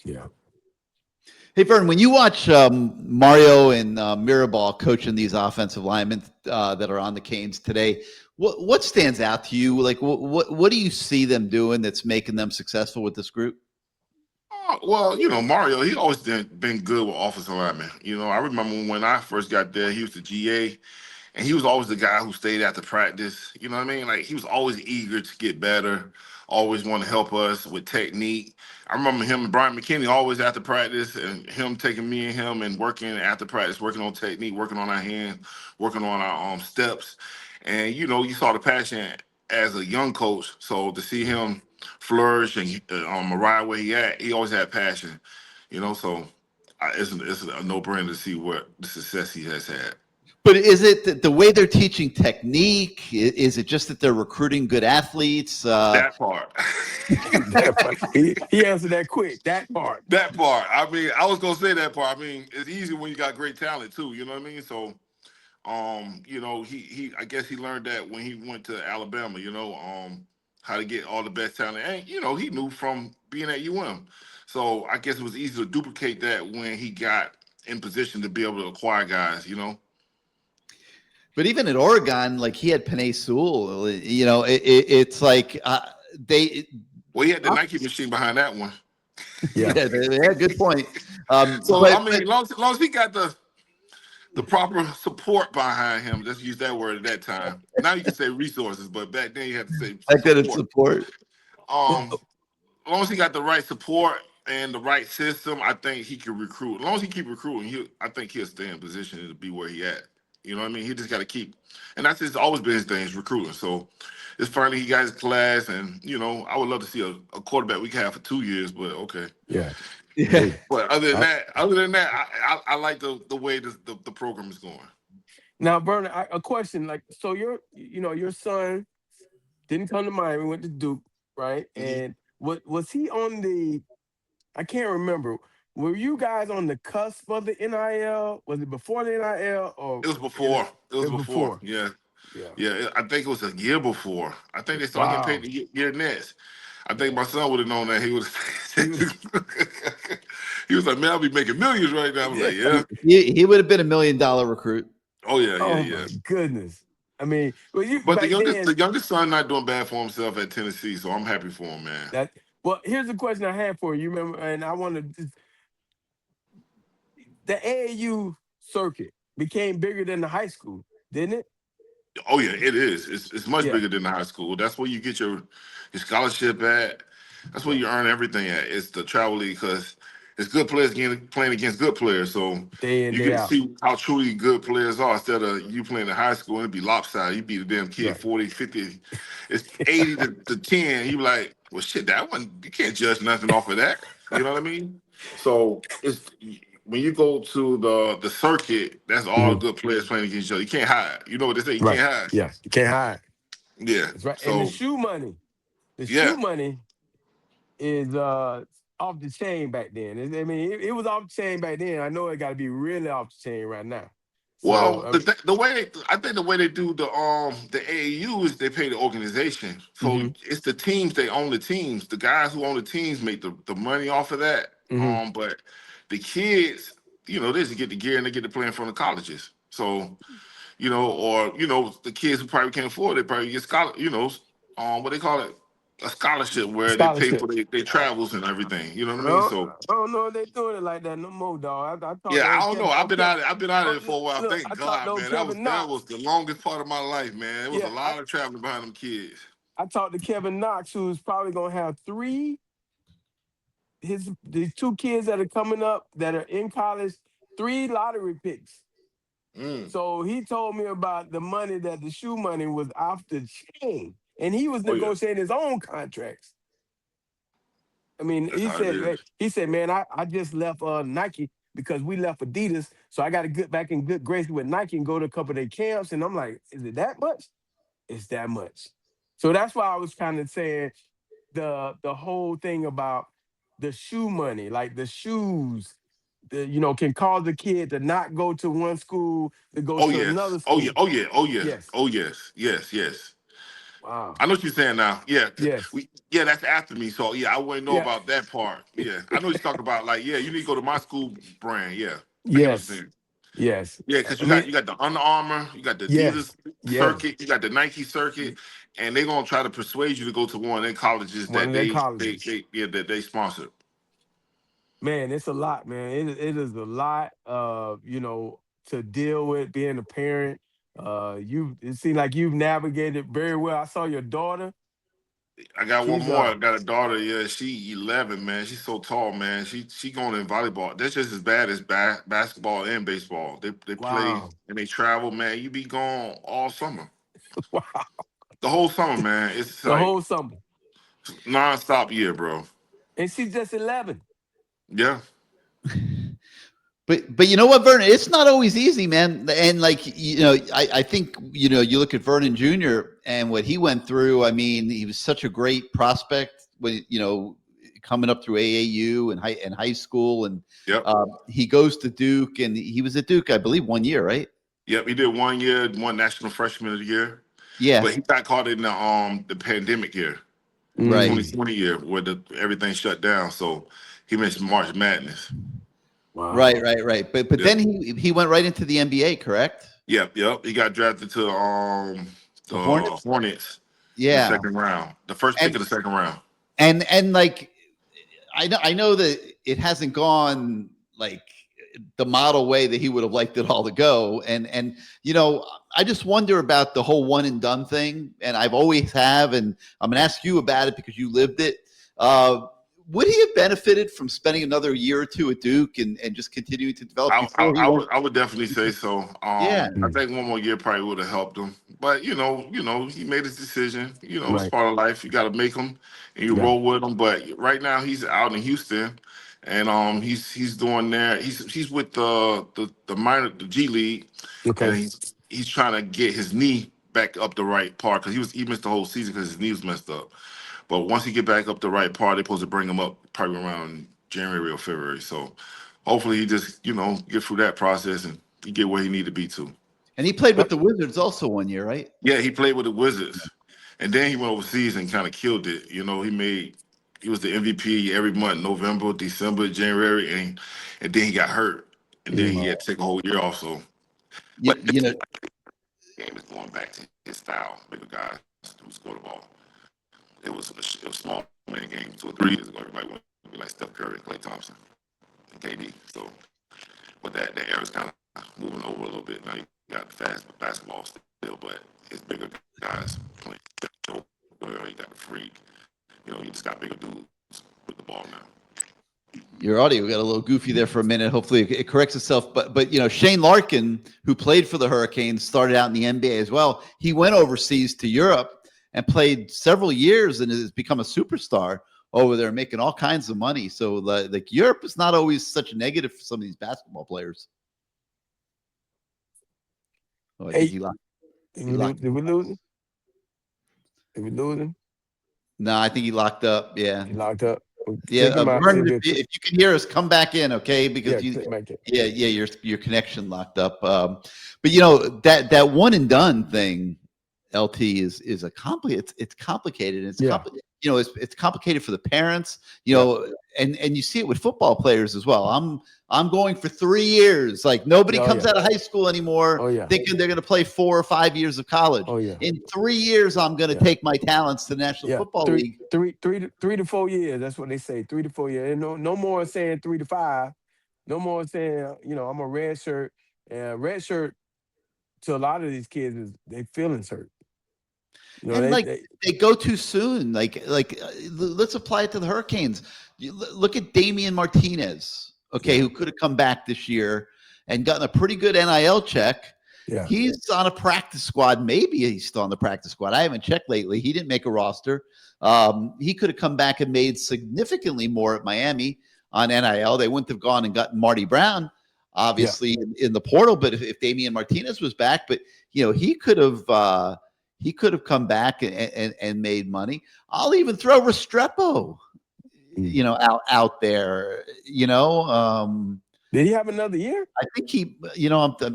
Yeah. Hey, Vern, when you watch Mario and Mirabal coaching these offensive linemen that are on the Canes today, what stands out to you? Like, what do you see them doing that's making them successful with this group? Well, Mario, he always been good with offensive linemen. I remember when I first got there, he was the GA. And he was always the guy who stayed after practice. You know what I mean? Like, he was always eager to get better, always want to help us with technique. I remember him and Brian McKinney always after practice and him taking me and him and working after practice, working on technique, working on our hands, working on our steps. And, you saw the passion as a young coach. So to see him flourish and arrive where he at, he always had passion, So it's a no-brainer to see what the success he has had. But is it the way they're teaching technique? Is it just that they're recruiting good athletes? That part. That part. He answered that quick. That part. That part. I mean, I was gonna say that part. I mean, it's easy when you got great talent too. You know what I mean? So, he I guess he learned that when he went to Alabama. How to get all the best talent, and he knew from being at So I guess it was easy to duplicate that when he got in position to be able to acquire guys. But even at Oregon, like he had Penei Sewell. It's like they. Well, he had the Nike machine behind that one. Yeah, they had a good point. As long as he got the proper support behind him, let's use that word at that time. Now you can say resources, but back then you had to say support. As long as he got the right support and the right system, I think he can recruit. As long as he keep recruiting, I think he'll stay in position to be where he at. You know what I mean? He just got to keep, and that's just always been his thing, is recruiting. So it's finally he got his class, and I would love to see a quarterback we can have for 2 years, but okay. Yeah. But other than that, I like the way the program is going. Now, Vernon, a question. Like, so your son didn't come to Miami, went to Duke, right? Mm-hmm. And was he on the? I can't remember. Were you guys on the cusp of the NIL? Was it before the NIL or? It was before. It was before. Yeah. I think it was a year before. I think they started getting paid the year next. I think my son would have known that. He was like, man, I'll be making millions right now. I was like, yeah. He would have been $1 million recruit. Oh yeah. My goodness. I mean, but the youngest son not doing bad for himself at Tennessee, so I'm happy for him, man. Well, here's the question I had for you. You remember, and I want to. The AAU circuit became bigger than the high school, didn't it? Oh yeah, it is. It's much bigger than the high school. That's where you get your scholarship at. That's where you earn everything at. It's the travel league, because it's good players playing against good players. So you get to see how truly good players are, instead of you playing in high school and it'd be lopsided. You beat a damn kid 40, 50. It's 80 to 10. You be like, well, shit, that one, you can't judge nothing off of that. You know what I mean? So it's when you go to the circuit, that's all the good players playing against each other. You can't hide. You know what they say? You can't hide. Yeah, you can't hide. Yeah. That's right. So, and the shoe money. Shoe money is off the chain back then. It was off the chain back then. I know it got to be really off the chain right now. Well, the way they do the AAU is they pay the organization. So it's the teams, they own the teams. The guys who own the teams make the money off of that. But the kids, they just get the gear and they get to play in front of colleges. So, the kids who probably can't afford it, probably get what they call it, a scholarship where they pay for their travels and everything. You know what I mean? So I don't know if they doing it like that no more, dog. I don't know. I've been out of it for a while. Thank God, man. That was the longest part of my life, man. It was a lot of traveling behind them kids. I talked to Kevin Knox, who's probably gonna have these 2 kids that are coming up that are in college, 3 lottery picks. So he told me about the money, that the shoe money was off the chain, and he was negotiating his own contracts. I mean, he said, man, I just left Nike because we left Adidas, so I got to get back in good graces with Nike and go to a couple of their camps. And I'm like, is it that much? It's that much. So that's why I was kind of saying the whole thing about the shoe money, like the shoes, can cause the kid to not go to one school to go to another school. Yes. Wow. I know what you're saying now. Yeah. Yes. That's after me. So I wouldn't know about that part. Yeah. I know you're talking about, like, you need to go to my school brand. Yeah. Yes. Yes. Yeah, because you got the Under Armour, you got the Adidas circuit, you got the Nike circuit, and they're gonna try to persuade you to go to one of their colleges that they sponsored. Man, it's a lot, man. It is a lot to deal with being a parent. It seems like you've navigated very well. I saw your daughter. I got one more. I got a daughter. Yeah, she 11, man. She's so tall, man. She going in volleyball. That's just as bad as basketball and baseball. They play and they travel, man. You be gone all summer. Wow. The whole summer, man. It's the whole summer. Non-stop year, bro. And she's just 11. Yeah. But you know what, Vernon? It's not always easy, man. And I think you look at Vernon Jr. and what he went through. I mean, he was such a great prospect when coming up through AAU and high school, and Yep. he goes to Duke, and he was at Duke, I believe, 1 year, right? Yep, he did 1 year, won National Freshman of the Year. Yeah, But he got caught in the pandemic year, the right, 2020 year, where everything shut down. So he missed March Madness. Wow. right. But then he went right into the NBA, correct? Yep. He got drafted to The Hornets. Hornets in the Yeah, second round, the first pick of the second round. and like I know that it hasn't gone like the model way that he would have liked it all to go. And I just wonder about the whole one and done thing. And I've always have, and I'm gonna ask you about it because you lived it. Would he have benefited from spending another year or two at Duke and just continuing to develop? I would definitely say so. Yeah. I think 1 more year probably would have helped him. But he made his decision. It's Right. part of life. You got to make them, and you roll with them. But right now he's out in Houston, and he's doing there. He's with the G League, Okay. and he's trying to get his knee back up the right part because he missed the whole season because his knee was messed up. But once he get back up the right part, they're supposed to bring him up probably around January or February. So hopefully he just, get through that process and he get where he need to be to. And he played with the Wizards also 1 year, right? Yeah, he played with the Wizards. And then he went overseas and kind of killed it. He was the MVP every month, November, December, January, and then he got hurt. And then he had to take a whole year off. So But the game is going back to his style, bigger guys who score the ball. It was a small man game. 2 or 3 years ago, everybody wanted to be like Steph Curry, Klay Thompson, and KD. So, but that era's kind of moving over a little bit. Now you got fast basketball still, but it's bigger guys playing. You got the freak. You just got bigger dudes with the ball now. Your audio got a little goofy there for a minute. Hopefully it corrects itself. But Shane Larkin, who played for the Hurricanes, started out in the NBA as well. He went overseas to Europe and played several years and has become a superstar over there, making all kinds of money. So like Europe is not always such a negative for some of these basketball players. Oh, Hey, did we lose him? Did we lose him? No, I think he locked up. Yeah. He locked up. Yeah, Take him out, Vernon, see if you can hear us, come back in, okay? Because yeah, your connection locked up. But that one and done thing, LT is a complicated. It's complicated. It's complicated for the parents. And you see it with football players as well. I'm going for 3 years. Like nobody comes out of high school anymore thinking they're going to play 4 or 5 years of college. In 3 years, I'm going to take my talents to the National Football League. 3 to 4 years. That's what they say. 3 to 4 years. And no more saying 3 to 5. No more saying I'm a red shirt. And red shirt to a lot of these kids is they feelings hurt. They go too soon. Let's apply it to the Hurricanes. Look at Damian Martinez, who could have come back this year and gotten a pretty good NIL check. Yeah. He's on a practice squad. Maybe he's still on the practice squad. I haven't checked lately. He didn't make a roster. He could have come back and made significantly more at Miami on NIL. They wouldn't have gone and gotten Marty Brown, obviously, in the portal. But if Damian Martinez was back, but he could have come back and made money. I'll even throw Restrepo, out there. Did he have another year? I think he.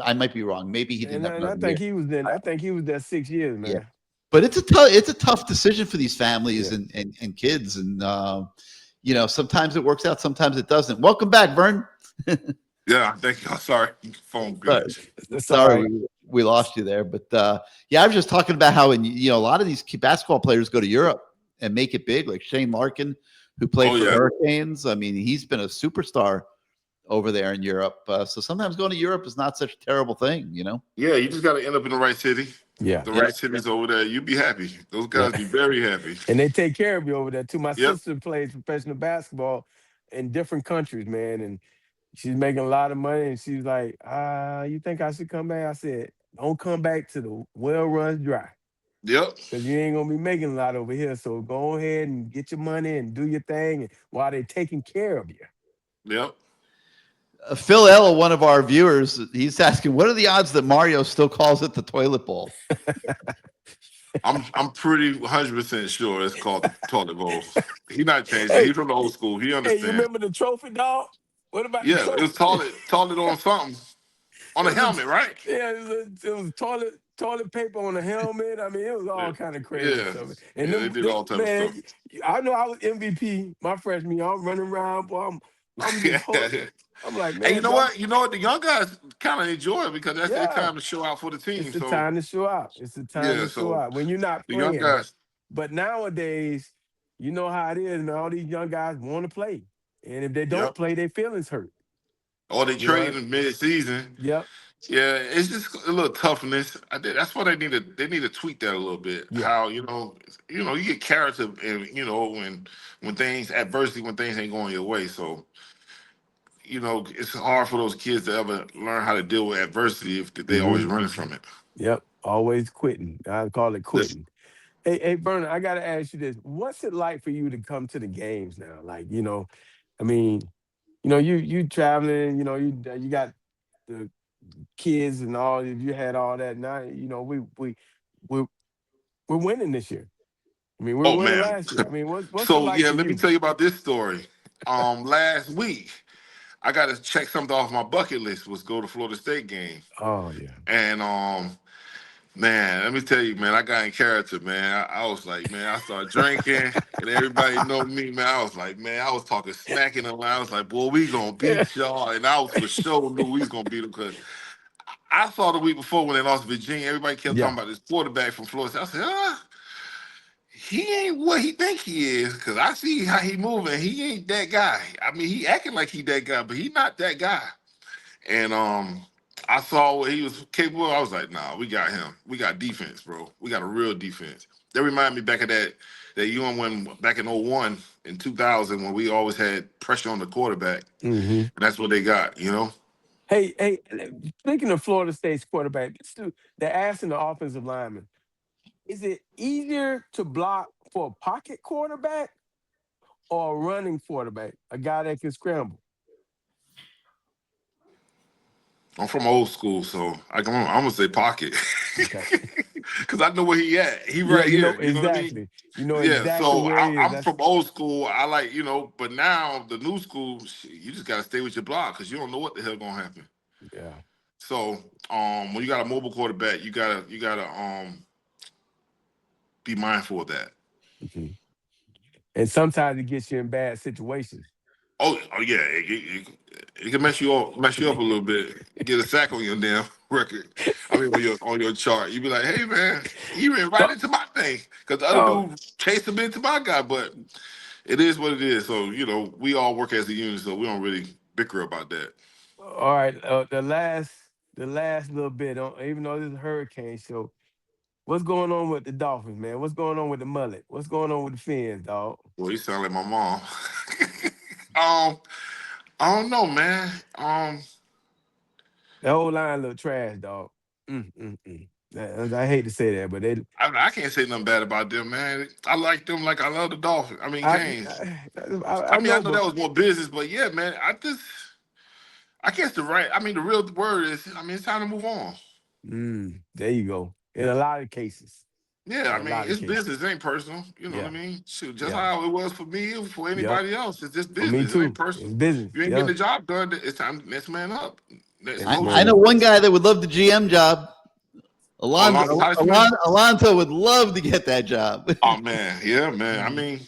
I might be wrong. Maybe he didn't. I think he was there. I think he was there 6 years, man. Yeah. But it's a tough decision for these families and kids, and sometimes it works out, sometimes it doesn't. Welcome back, Vern. Yeah, thank you. Sorry, phone glitch. Sorry, we lost you there. But I was just talking about how a lot of these basketball players go to Europe and make it big, like Shane Larkin, who played for the Hurricanes. I mean, he's been a superstar over there in Europe. So sometimes going to Europe is not such a terrible thing, Yeah, you just got to end up in the right city. Yeah. The right cities over there, you'd be happy. Those guys be very happy. And they take care of you over there, too. My sister plays professional basketball in different countries, man, and she's making a lot of money, and she's like, you think I should come back? I said, don't come back to the well runs dry. Yep. Because you ain't going to be making a lot over here. So go ahead and get your money and do your thing while they're taking care of you. Yep. Phil L, one of our viewers, he's asking, what are the odds that Mario still calls it the toilet bowl? I'm pretty 100% sure it's called the toilet bowl. He not changing. Hey, He's from the old school. He hey, you understand. remember the trophy, dog? What about the Yeah, it was trophy? toilet on something. On a helmet, right? Yeah, it was toilet paper on the helmet. I mean, it was all kind of crazy Yeah. stuff. Yeah, And they did all type of man, stuff. I know I was MVP my freshman year. I'm running around, boy. I'm just hooked. I'm like, And you man, know dog, what? You know what? The young guys kind of enjoy it because that's their yeah, time to show out for the it's team. the So time to show out. It's the time yeah, to show so out when you're not the young playing. guys, But nowadays, you know how it is, man. All these young guys want to play, and if they don't yep. play, their feelings hurt. Or they You know? trade in mid-season. Yep. Yeah, it's just a little toughness. That's why they need to tweak that a little bit. Yeah. How you get character, and when things ain't going your way. So it's hard for those kids to ever learn how to deal with adversity if they always running from it. Yep. Always quitting. I call it This- quitting. Hey, Vernon, I gotta ask you this. What's it like for you to come to the games now? Like, I mean, you traveling, you got the kids and all, you had all that. Now, we're winning this year. I mean, we were Oh winning man. last year. I mean, what's it So like yeah, for let me you? tell you about this story. Last week I got to check something off my bucket list was go to Florida State game. Oh yeah. And man, let me tell you, man, I got in character, man. I was like, man, I started drinking, and everybody know me, man. I was like, man, I was talking smack in the line. I was like, boy, we gonna beat y'all, and I was for sure knew we was gonna beat them because I saw the week before when they lost to Virginia. Everybody kept Yeah. talking about this quarterback from Florida State. I said, he ain't what he think he is, because I see how he moving. He ain't that guy. I mean, he acting like he that guy, but he not that guy. And I saw what he was capable of. I was like, nah, we got him. We got defense, bro. We got a real defense. That remind me back of that UN win back in 01 in 2000 when we always had pressure on the quarterback. Mm-hmm. And that's what they got, Hey, speaking of Florida State's quarterback, they're asking the offensive lineman, is it easier to block for a pocket quarterback or a running quarterback, a guy that can scramble? I'm from old school, so I'm gonna say pocket. Okay. Because I know where he at. He Yeah, right here. You know what I mean? exactly. You know Yeah, exactly so where he is. I'm from old school. I like, but now the new school, you just gotta stay with your block because you don't know what the hell gonna happen. Yeah. So when you got a mobile quarterback, you gotta be mindful of that. Mm-hmm. And sometimes it gets you in bad situations. Oh yeah, it can mess you up a little bit. Get a sack on your damn record. I mean, on your chart, you be like, hey man, he ran right into my thing because the other Oh, dude chased him into my guy. But it is what it is. So we all work as a unit, so we don't really bicker about that. all right. The last little bit, even though this is a hurricane show, what's going on with the Dolphins, man? What's going on with the mullet? What's going on with the Fins, dog? Well, you sound like my mom. I don't know, man. The whole line look trash, dog. I hate to say that, but I can't say nothing bad about them, man. I like them like I love the Dolphins. I mean, I, Canes. I I know, know but that was more business, but yeah, man. I guess the real word is, it's time to move on. there you go. In a lot of cases. Yeah, In a lot of it's cases. business. It ain't personal. You know what I Yeah. mean? Shoot, just Yeah. how it was for me, for Yep. anybody else. It's just For me business. It ain't too. personal. It's business. If you ain't Yeah. getting the job done, it's time to next man up. That's Next no man I know up. one guy that would love the GM job. Alonzo Highsmith? Alonzo would love to get that job. Oh man, yeah, man. I mean,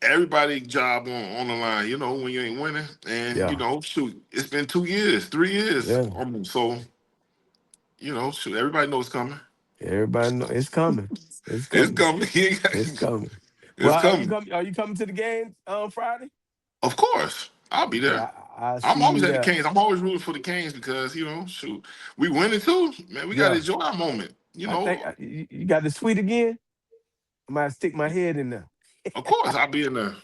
everybbody's job on the line, when you ain't winning. And Yeah. shoot, it's been 2 years, 3 years Yeah. almost. So, shoot, everybody knows it's coming. Everybody know it's coming. It's It's coming. coming. It's coming. It's Well, coming. are you coming to the game on Friday? Of course. I'll be Okay, there. I I'm see always you at the there. Canes. I'm always rooting for the Canes because, shoot, we winning too. Man, we gotta Yeah. enjoy our moment. I think you got the suite again. I might stick my head in there. Of course I'll be in there.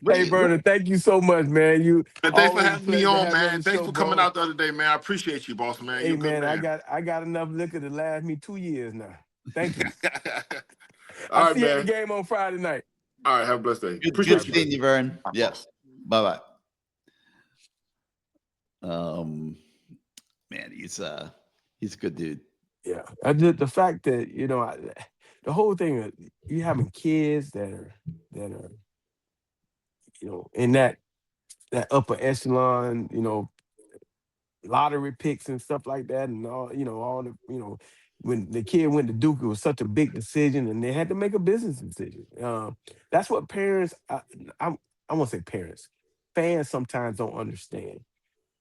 Hey, Vernon, thank you so much, man. You And thanks for always a having me pleasure to on, have you on man. the Thanks show, for coming bro. out the other day, man. I appreciate you, boss, man. Hey, You're a good man, man. I got enough liquor to last me 2 years now. Thank you. All I'll right, see you at the man. game on Friday night. All right, have a blessed day. Good Appreciate you. seeing you, Vern. Yes. Bye-bye. Man, he's a good dude. Yeah, the fact that the whole thing of you having kids that are in that upper echelon, lottery picks and stuff like that, and all the when the kid went to Duke, it was such a big decision, and they had to make a business decision. That's what parents, I won't say parents, fans sometimes don't understand.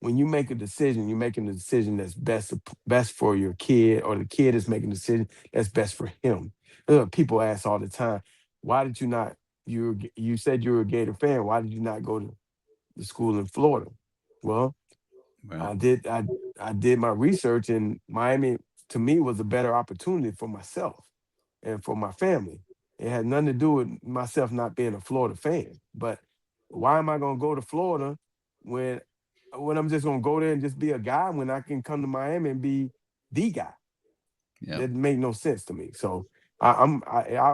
When you make a decision, you're making a decision that's best for your kid, or the kid is making a decision that's best for him. People ask all the time, why did you not? You said you were a Gator fan. Why did you not go to the school in Florida? Well, Right. I did my research, and Miami to me was a better opportunity for myself and for my family. It had nothing to do with myself not being a Florida fan. But why am I going to go to Florida when I'm just going to go there and just be a guy when I can come to Miami and be the guy? Yeah. That made no sense to me. So I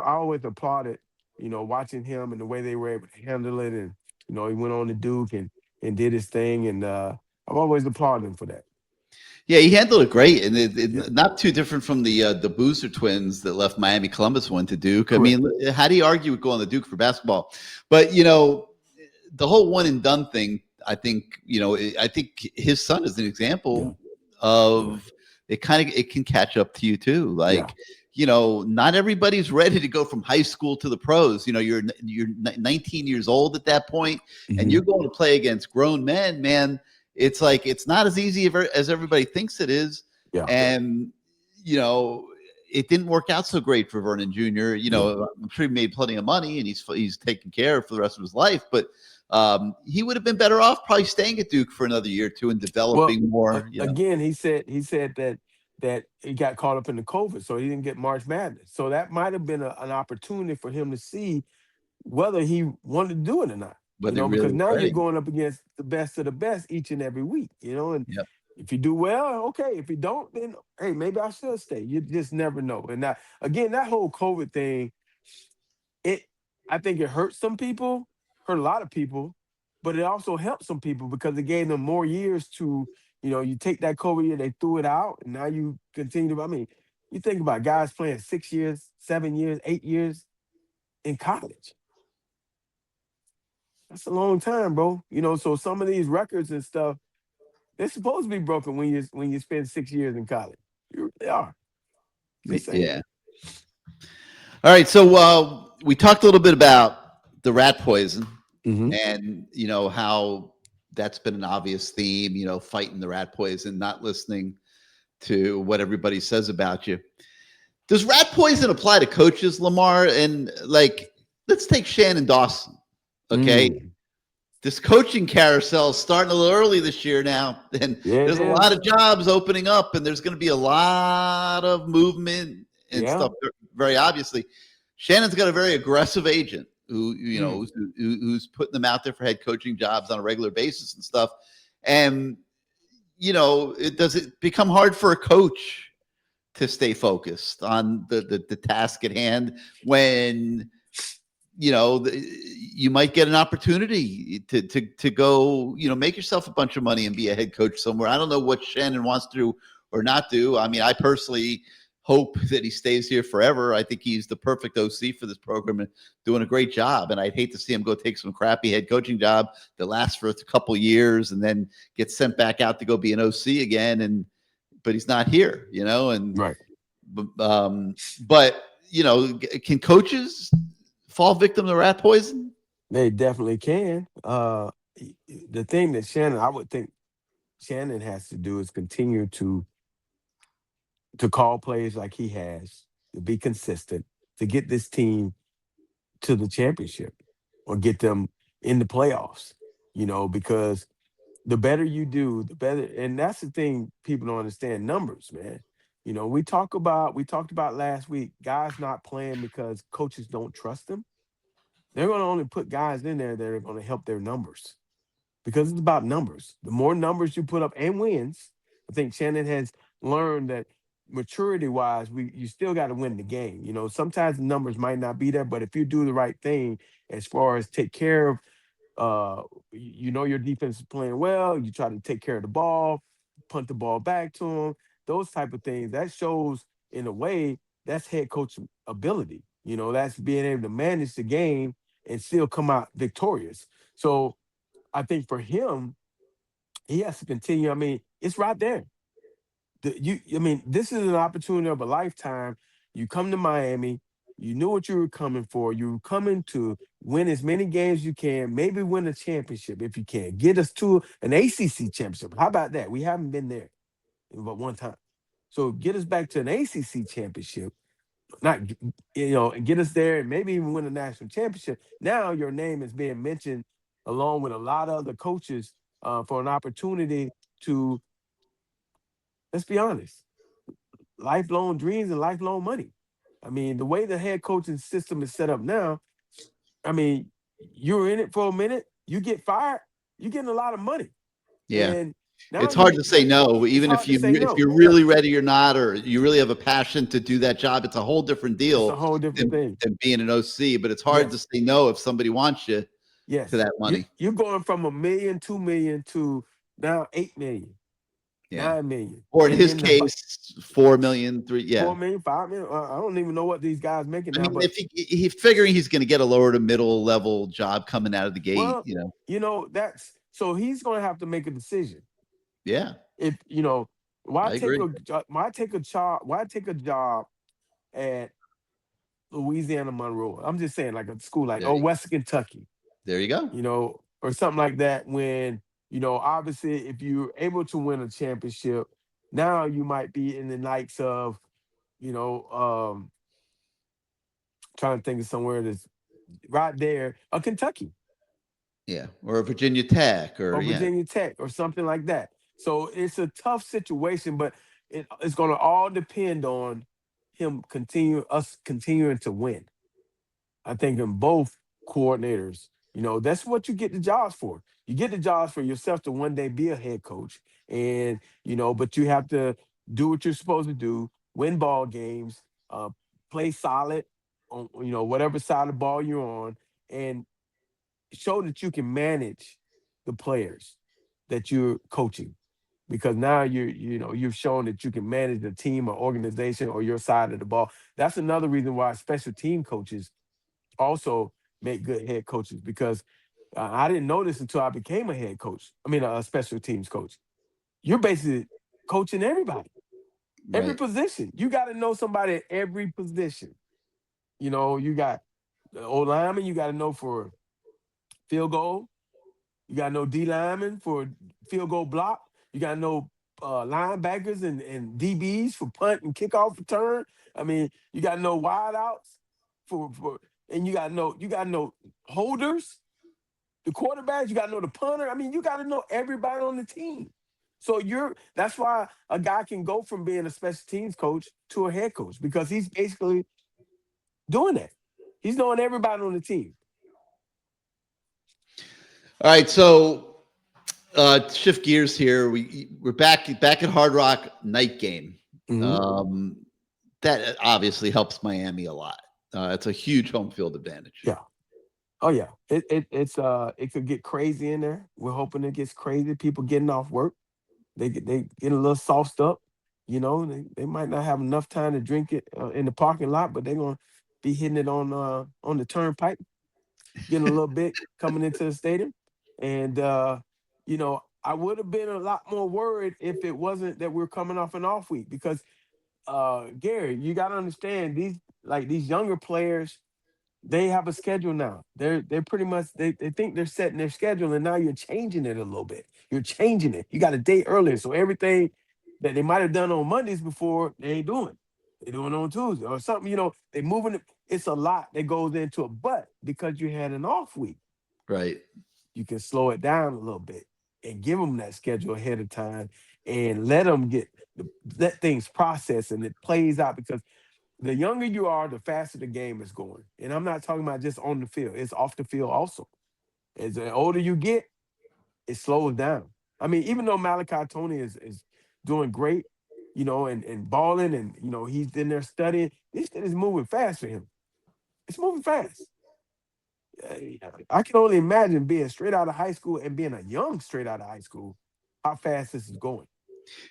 always applauded, watching him and the way they were able to handle it, and he went on to Duke and did his thing, and I've always applauded him for that. Yeah, he handled it great, and Yeah. not too different from the Boozer twins that left Miami. Columbus went to Duke. Correct. I mean, how do you argue with going to Duke for basketball? But the whole one and done thing. I think I think his son is an example of it. It can catch up to you too. Like not everybody's ready to go from high school to the pros. You're 19 years old at that point, and you're going to play against grown men, man. It's like it's not as easy as everybody thinks it is. Yeah. And it didn't work out so great for Vernon Jr. I'm sure he made plenty of money and he's taken care of for the rest of his life, but he would have been better off probably staying at Duke for another year or two and developing more. Again, he said that he got caught up in the COVID, so he didn't get March Madness. So that might have been an opportunity for him to see whether he wanted to do it or not. Because now you're going up against the best of the best each and every week. And if you do well, okay. If you don't, then hey, maybe I should stay. You just never know. And that whole COVID thing, I think it hurt some people, hurt a lot of people, but it also helped some people because it gave them more years to, you take that COVID year, they threw it out, and now you continue to. I mean, you think about guys playing 6 years, 7 years, 8 years in college. That's a long time, bro. So some of these records and stuff, they're supposed to be broken when you spend 6 years in college. They are. Yeah. All right. So we talked a little bit about the rat poison, and how that's been an obvious theme. Fighting the rat poison, not listening to what everybody says about you. Does rat poison apply to coaches, Lamar? And let's take Shannon Dawson. Okay. This coaching carousel is starting a little early this year now. And there's a lot of jobs opening up, and there's going to be a lot of movement and stuff. Very obviously, Shannon's got a very aggressive agent who's putting them out there for head coaching jobs on a regular basis and stuff. And, does it become hard for a coach to stay focused on the task at hand when you might get an opportunity to go, make yourself a bunch of money and be a head coach somewhere. I don't know what Shannon wants to do or not do. I mean, I personally hope that he stays here forever. I think he's the perfect OC for this program and doing a great job. And I'd hate to see him go take some crappy head coaching job that lasts for a couple years and then get sent back out to go be an OC again. But he's not here, and right. But can coaches fall victim to rat poison? They definitely can. The thing that I would think Shannon has to do is continue to call plays like he has, to be consistent, to get this team to the championship or get them in the playoffs, because the better you do, the better. And that's the thing people don't understand, numbers, man. We talked about last week, guys not playing because coaches don't trust them. They're going to only put guys in there that are going to help their numbers because it's about numbers. The more numbers you put up and wins, I think Shannon has learned that maturity-wise, you still got to win the game. Sometimes the numbers might not be there, but if you do the right thing as far as take care Your defense is playing well. You try to take care of the ball, punt the ball back to them. Those type of things. That shows in a way that's head coach ability. That's being able to manage the game and still come out victorious. So I think for him, he has to continue. I mean, it's right there. This is an opportunity of a lifetime. You come to Miami, you knew what you were coming for. You were coming to win as many games you can, maybe win a championship if you can. Get us to an ACC championship. How about that? We haven't been there but one time. So get us back to an ACC championship, not and get us there and maybe even win a national championship. Now your name is being mentioned along with a lot of other coaches for an opportunity to, let's be honest, lifelong dreams and lifelong money. I mean, the way the head coaching system is set up now, I mean, you're in it for a minute, you get fired, you're getting a lot of money. Yeah. And now It's hard to say no, it's even hard to say if no. you're really ready or not, or you really have a passion to do that job. It's a whole different It's a deal whole different thing. than being an OC. But it's hard to Yes. say no if somebody wants you Yes. to that money. You're going from $1 million, $2 million to now $8 million, Yeah. $9 million. Or in And his then the case, 4 million, 3. Yeah. 4 million, 5 million. I don't even know what these guys making I now, mean, but if he's figuring he's going to get a lower to middle level job coming out of the gate, that's so he's going to have to make a decision. Yeah. If I agree. why take a job at Louisiana Monroe? I'm just saying, like a school like West Kentucky, There you go. Or something like that. When obviously, if you're able to win a championship, now you might be in the likes of, trying to think of somewhere that's right there, a Kentucky. Yeah. Or Virginia Tech or Virginia Tech or something like that. So it's a tough situation, but it's going to all depend on us continuing to win. I think in both coordinators, that's what you get the jobs for. You get the jobs for yourself to one day be a head coach, and but you have to do what you're supposed to do, win ball games, play solid on whatever side of the ball you're on, and show that you can manage the players that you're coaching, because now you've shown that you can manage the team or organization or your side of the ball. That's another reason why special team coaches also make good head coaches, because I didn't know this until I became a head coach. I mean, a special teams coach. You're basically coaching everybody, every position. You got to know somebody at every position. You got the old lineman, you got to know for field goal. You got to know D lineman for field goal block. You got to know linebackers and DBs for punt and kickoff return. I mean, you got to know wideouts and you got to know holders, the quarterbacks. You got to know the punter. I mean, you got to know everybody on the team. So that's why a guy can go from being a special teams coach to a head coach, because he's basically doing that. He's knowing everybody on the team. All right, so shift gears here. We're back at Hard Rock night game. Mm-hmm. That obviously helps Miami a lot. It's a huge home field advantage. Yeah. Oh yeah. It could get crazy in there. We're hoping it gets crazy. People getting off work, they get a little sauced up. They might not have enough time to drink it in the parking lot, but they're gonna be hitting it on the turnpike, getting a little bit coming into the stadium. And I would have been a lot more worried if it wasn't that we're coming off an off week, because Gary, you got to understand, these younger players, they have a schedule now. They're pretty much, they think they're setting their schedule, and now you're changing it a little bit. You're changing it. You got a day earlier, so everything that they might have done on Mondays before, they ain't doing. They're doing it on Tuesday or something. They're moving it. It's a lot that goes into it, but because you had an off week, right, you can slow it down a little bit and give them that schedule ahead of time and let them let things process and it plays out, because the younger you are, the faster the game is going. And I'm not talking about just on the field. It's off the field also. As the older you get, it slows down. I mean, even though Malachi Tony is doing great, and balling, and, he's in there studying, this thing is moving fast for him. It's moving fast. I can only imagine being straight out of high school and being a young straight out of high school, how fast this is going.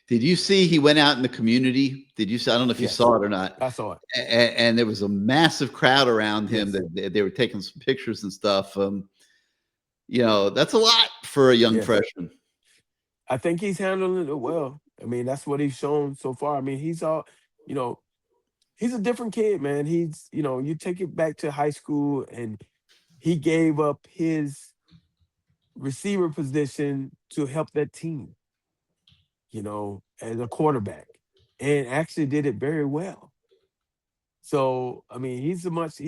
Did you see he went out in the community? Did you see? I don't know if you Yes, saw it or not. I saw it. And there was a massive crowd around him Yes. that they were taking some pictures and stuff. That's a lot for a young Yes. freshman. I think he's handling it well. I mean, that's what he's shown so far. I mean, he's a different kid, man. You take it back to high school and he gave up his receiver position to help that team, as a quarterback, and actually did it very well. So, I mean, he's much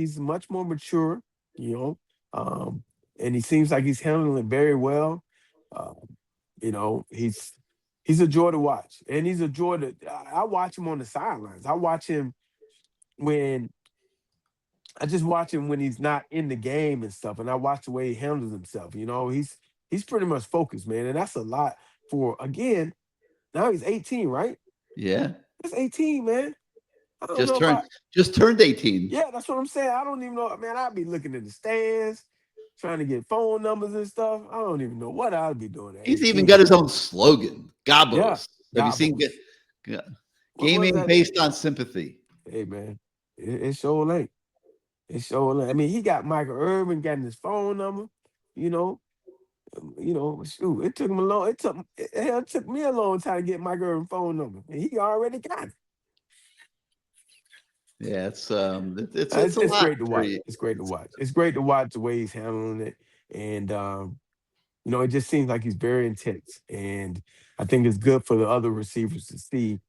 more mature, you know, and he seems like he's handling it very well. Um, he's a joy to watch, and he's a joy to. I watch him on the sidelines. When I just watch him when he's not in the game and stuff, and I watch the way he handles himself. He's pretty much focused, man, and that's a lot for again. Now he's 18, right? Yeah. That's 18, man. I don't Just know turned about, just turned 18. yeah, that's what I'm saying. I don't even know, man. I'd be looking at the stands, trying to get phone numbers and stuff. I don't even know what I'd be doing at He's 18. even got his own slogan, Gobos. Yeah, Have you seen Gobos. What was gaming that? based on sympathy? Hey, man, it sure late. It sure late. I mean, he got Michael Irvin, got his phone number. You know, shoot, it took him a long. It took me a long time to get Michael Irvin's phone number, and he already got it. Yeah, it's a It's lot great to for watch. you. It's great to watch. It's great to watch the way he's handling it, and it just seems like he's very intense. And I think it's good for the other receivers to see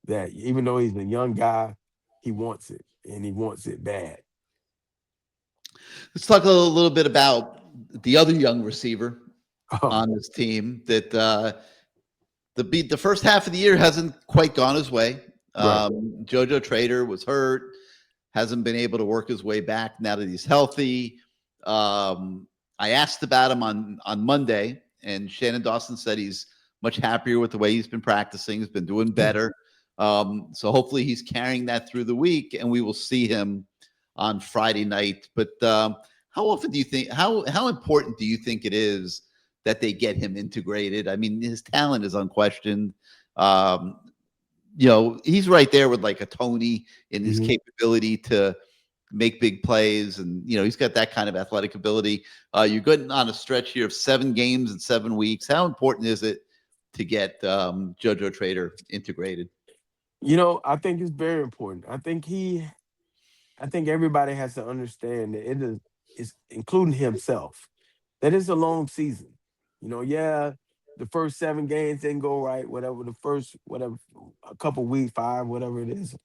that even though he's a young guy, he wants it, and he wants it bad. Let's talk a little bit about the other young receiver Oh, on this team that the first half of the year hasn't quite gone his way. right. JoJo Trader was hurt, hasn't been able to work his way back now that he's healthy. I asked about him on Monday, and Shannon Dawson said he's much happier with the way he's been practicing. He's been doing better. So hopefully he's carrying that through the week, and we will see him on Friday night. But how often do you think, how important do you think it is that they get him integrated? I mean, his talent is unquestioned. He's right there with like a Tony in his Mhm. capability to make big plays. And, he's got that kind of athletic ability. You're getting on a stretch here of 7 games in 7 weeks. How important is it to get JoJo Trader integrated? I think it's very important. I think everybody has to understand that it's including himself, that it's a long season. Yeah, the first 7 games didn't go right, whatever, a couple weeks, 5, whatever it is.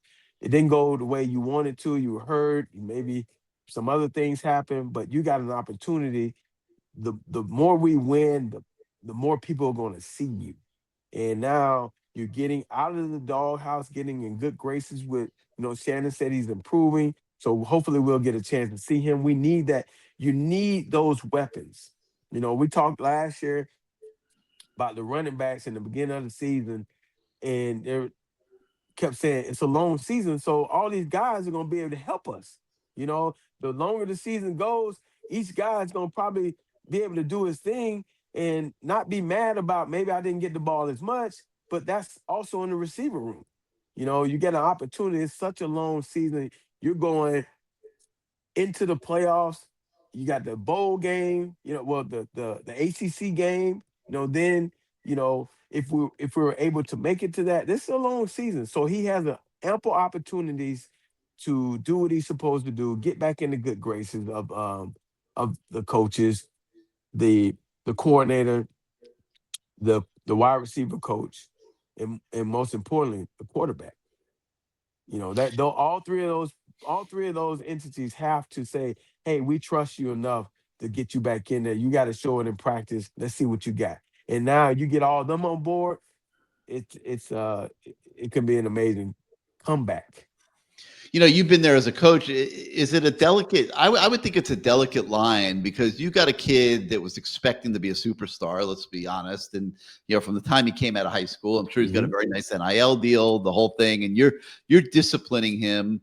It didn't go the way you wanted to. You were hurt. Maybe some other things happened, but you got an opportunity. The more we win, the more people are going to see you. And now you're getting out of the doghouse, getting in good graces with, Shannon said he's improving. So hopefully we'll get a chance to see him. We need that. You need those weapons. We talked last year about the running backs in the beginning of the season, and they kept saying it's a long season. So all these guys are going to be able to help us. The longer the season goes, each guy's going to probably be able to do his thing and not be mad about maybe I didn't get the ball as much, but that's also in the receiver room. You get an opportunity. It's such a long season. You're going into the playoffs. You got the bowl game, the ACC game, then, if we were able to make it to that, this is a long season. So he has ample opportunities to do what he's supposed to do, get back in the good graces of the coaches, the coordinator, the wide receiver coach, and most importantly, the quarterback. That though all three of those entities have to say, "Hey, we trust you enough to get you back in there. You got to show it in practice. Let's see what you got." And now you get all of them on board. It can be an amazing comeback. You've been there as a coach. Is it a delicate? I would think it's a delicate line because you got a kid that was expecting to be a superstar. Let's be honest. And from the time he came out of high school, I'm sure he's got a very nice NIL deal, the whole thing. And you're disciplining him.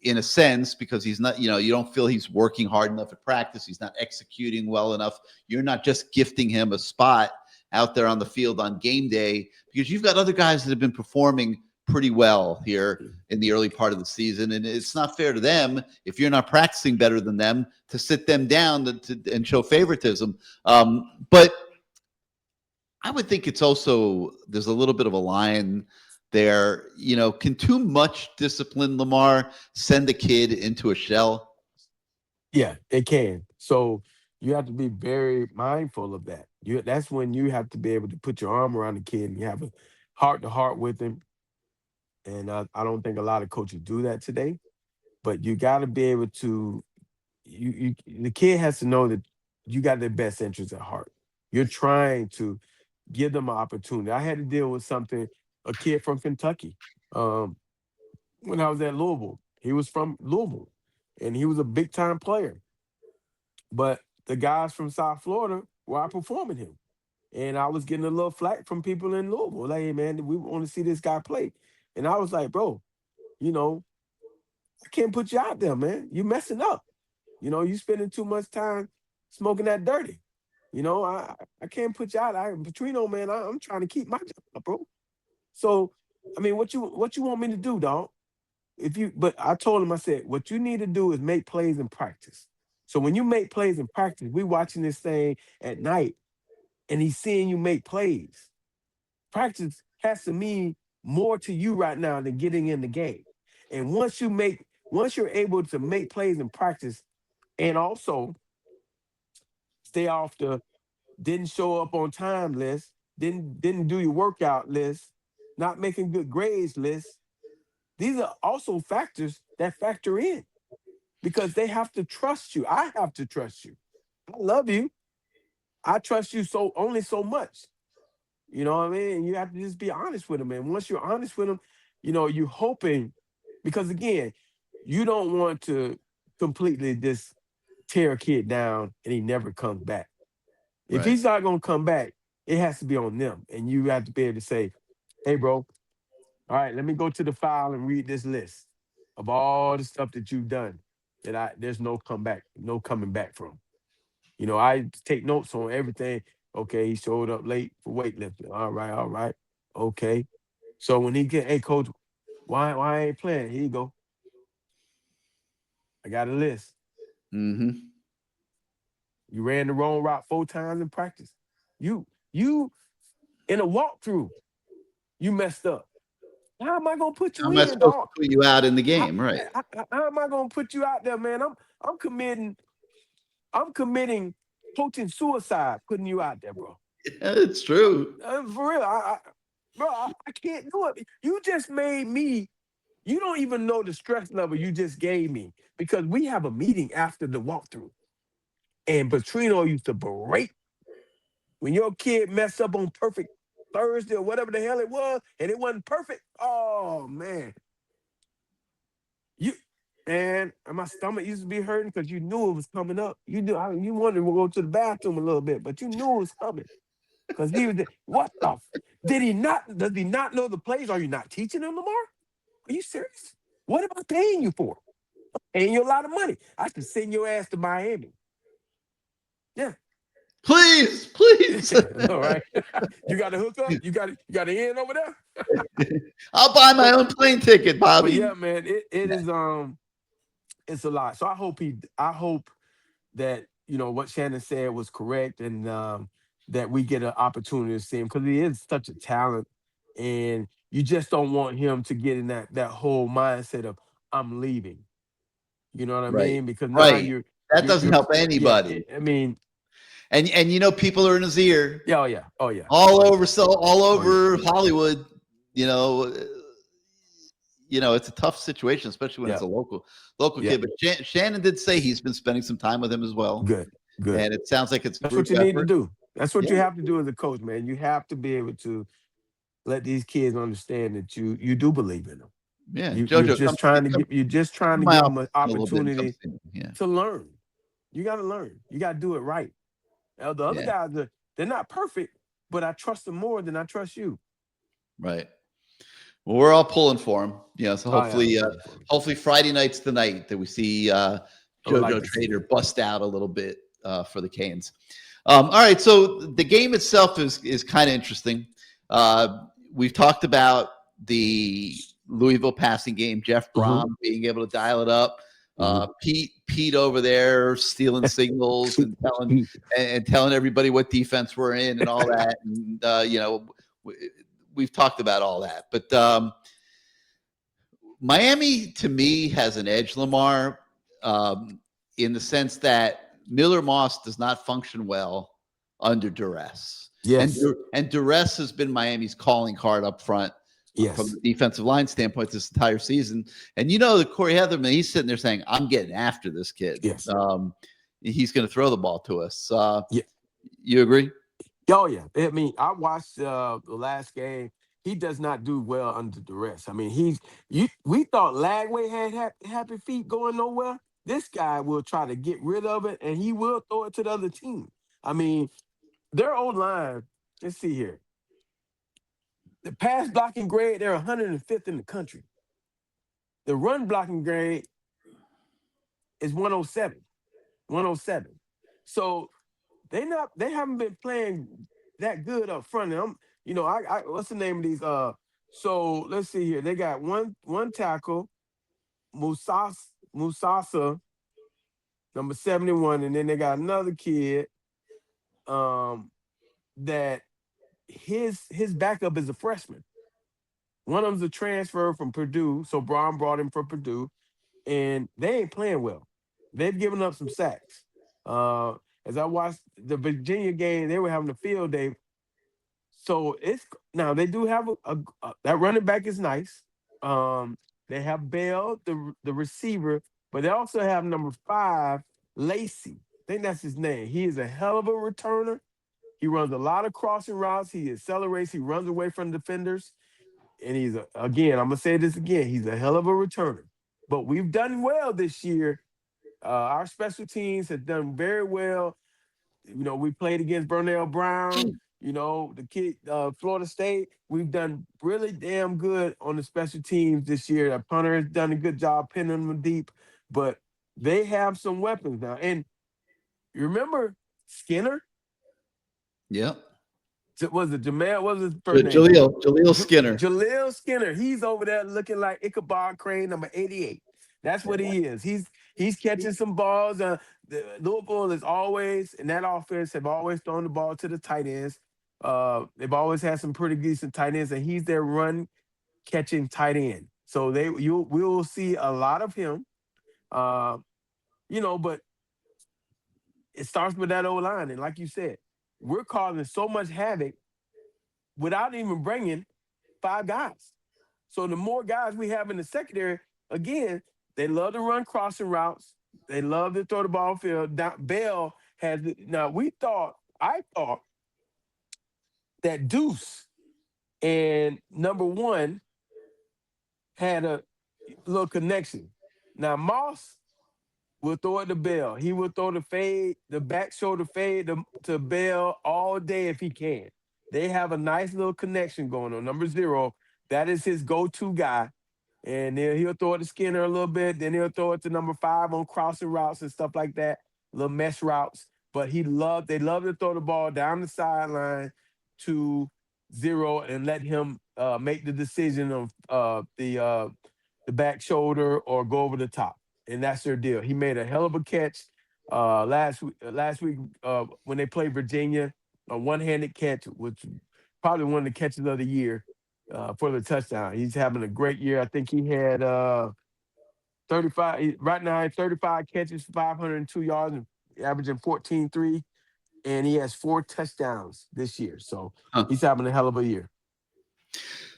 in a sense, because he's not, you don't feel he's working hard enough at practice. He's not executing well enough. You're not just gifting him a spot out there on the field on game day, because you've got other guys that have been performing pretty well here in the early part of the season. And it's not fair to them, if you're not practicing better than them, to sit them down and show favoritism. But I would think it's also, there's a little bit of a line there. Can too much discipline, Lamar, send a kid into a shell? Yeah, it can. So you have to be very mindful of that. That's when you have to be able to put your arm around the kid and you have a heart to heart with him. And I don't think a lot of coaches do that today. But you got to be able to. The kid has to know that you got their best interests at heart. You're trying to give them an opportunity. I had to deal with a kid from Kentucky, when I was at Louisville. He was from Louisville, and he was a big time player. But the guys from South Florida were outperforming him, and I was getting a little flack from people in Louisville. Like, hey man, we want to see this guy play, and I was like, bro, I can't put you out there, man. You're messing up. You spending too much time smoking that dirty. I can't put you out. Petrino, man, I'm trying to keep my job, bro. So, I mean, what you want me to do, dog? But I told him, I said, what you need to do is make plays in practice. So when you make plays in practice, we watching this thing at night, and he's seeing you make plays. Practice has to mean more to you right now than getting in the game. And once you're able to make plays in practice, and also stay off the didn't show up on time list, didn't do your workout list, not making good grades list. These are also factors that factor in, because they have to trust you. I have to trust you. I love you. I trust you only so much. You know what I mean? You have to just be honest with them. And once you're honest with them, you're hoping, because again, you don't want to completely just tear a kid down and he never comes back. If Right. he's not going to come back, it has to be on them. And you have to be able to say, hey, bro, all right, let me go to the file and read this list of all the stuff that you've done that there's no coming back from. I take notes on everything. Okay, he showed up late for weightlifting. All right. Okay. So when he hey, coach, why I ain't playing? Here you go. I got a list. Mm-hmm. You ran the wrong route 4 times in practice. You in a walkthrough, you messed up. How am I gonna put you How am I in, supposed dog? to put you out in the game? Right. How am I gonna put you out there, man? I'm committing coaching suicide, putting you out there, bro. Yeah, it's true. For real, I can't do it. You just made me. You don't even know the stress level you just gave me, because we have a meeting after the walkthrough. And Petrino used to berate when your kid messed up on perfect Thursday or whatever the hell it was, and it wasn't perfect. Oh man, and my stomach used to be hurting because you knew it was coming up. You wanted to go to the bathroom a little bit, but you knew it was coming because he was. What the? Did he not? Does he not know the plays? Are you not teaching him, Lamar? Are you serious? What am I paying you for? I'm paying you a lot of money. I should send your ass to Miami. Yeah. Please. All right. You got a hookup? You got an in over there? I'll buy my own plane ticket, Bobby. But yeah, man, it is it's a lot. So I hope that what Shannon said was correct, and that we get an opportunity to see him, because he is such a talent, and you just don't want him to get in that whole mindset of I'm leaving. You know what I mean? Because now that doesn't help anybody. I mean, and people are in his ear. Yeah, oh yeah. All over Hollywood. It's a tough situation, especially when it's a local kid. But Shannon did say he's been spending some time with him as well. Good. And it sounds like that's what you need to do. That's what you have to do as a coach, man. You have to be able to let these kids understand that you do believe in them. Yeah, you're just trying to give them an opportunity to learn. You got to learn. You got to do it right. Now, the other guys, they're not perfect, but I trust them more than I trust you. Right. Well, we're all pulling for him. So Oh, yeah, hopefully Friday night's the night that we see JoJo to see Trader bust out a little bit for the Canes. All right, so the game itself is kind of interesting. We've talked about the Louisville passing game, Jeff Brom being able to dial it up. Pete over there stealing signals and telling everybody what defense we're in and all that. And we've talked about all that, but Miami to me has an edge, Lamar, in the sense that Miller Moss does not function well under duress. Yes. And duress has been Miami's calling card up front. Yes. From the defensive line standpoint this entire season. And that Corey Heatherman, he's sitting there saying, I'm getting after this kid. Yes. He's going to throw the ball to us. Yeah. You agree? Oh, yeah. I mean, I watched the last game. He does not do well under duress. I mean, we thought Lagway had happy feet going nowhere. This guy will try to get rid of it, and he will throw it to the other team. I mean, their O-line, let's see here. The pass blocking grade, they're 105th in the country. The run blocking grade is 107. 107. So they haven't been playing that good up front. And what's the name of these? So let's see here. They got one tackle, Musasa, number 71, and then they got another kid that his backup is a freshman. One of them's a transfer from Purdue, so Braun brought him from Purdue, and they ain't playing well. They've given up some sacks. As I watched the Virginia game, they were having a field day. So now they do have that running back is nice. They have Bell, the receiver, but they also have number 5, Lacey. I think that's his name. He is a hell of a returner. He runs a lot of crossing routes. He accelerates. He runs away from defenders. And I'm going to say this again, he's a hell of a returner. But we've done well this year. Our special teams have done very well. We played against Burnell Brown, the kid, Florida State. We've done really damn good on the special teams this year. The punter has done a good job pinning them deep. But they have some weapons now. And you remember Skinner? Yeah. Was it Jamal? What was his first name? Jaleel Skinner. Jaleel Skinner. He's over there looking like Ichabod Crane, number 88. That's what he is. He's catching some balls. Louisville is always, in that offense, have always thrown the ball to the tight ends. They've always had some pretty decent tight ends, and he's their run catching tight end. So we will see a lot of him. But it starts with that O-line, and like you said, we're causing so much havoc without even bringing 5 guys. So the more guys we have in the secondary, again, they love to run crossing routes. They love to throw the ball field. Bell has now. I thought that Deuce and number 1 had a little connection. Now Moss will throw it to Bell. He will throw the fade, the back shoulder fade to Bell all day if he can. They have a nice little connection going on. Number 0, that is his go-to guy. And then he'll throw it to Skinner a little bit. Then he'll throw it to number 5 on crossing routes and stuff like that, little mesh routes. But they love to throw the ball down the sideline to 0 and let him make the decision of the back shoulder or go over the top. And that's their deal. He made a hell of a catch last week when they played Virginia, a one-handed catch, which probably one of the catches of the year for the touchdown. He's having a great year. I think he had 35. Right now, 35 catches, 502 yards, and averaging 14.3. And he has 4 touchdowns this year. So he's having a hell of a year.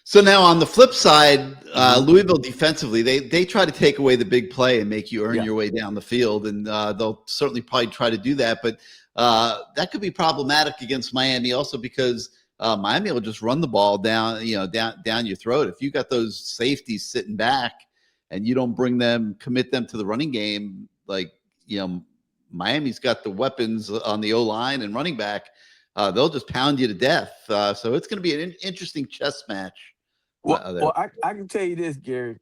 So now on the flip side, Louisville defensively, they try to take away the big play and make you earn your way down the field, and they'll certainly probably try to do that. But that could be problematic against Miami also because Miami will just run the ball down your throat. If you got those safeties sitting back and you don't commit them to the running game, Miami's got the weapons on the O-line and running back. They'll just pound you to death. So it's going to be an interesting chess match Well, I can tell you this, Gary.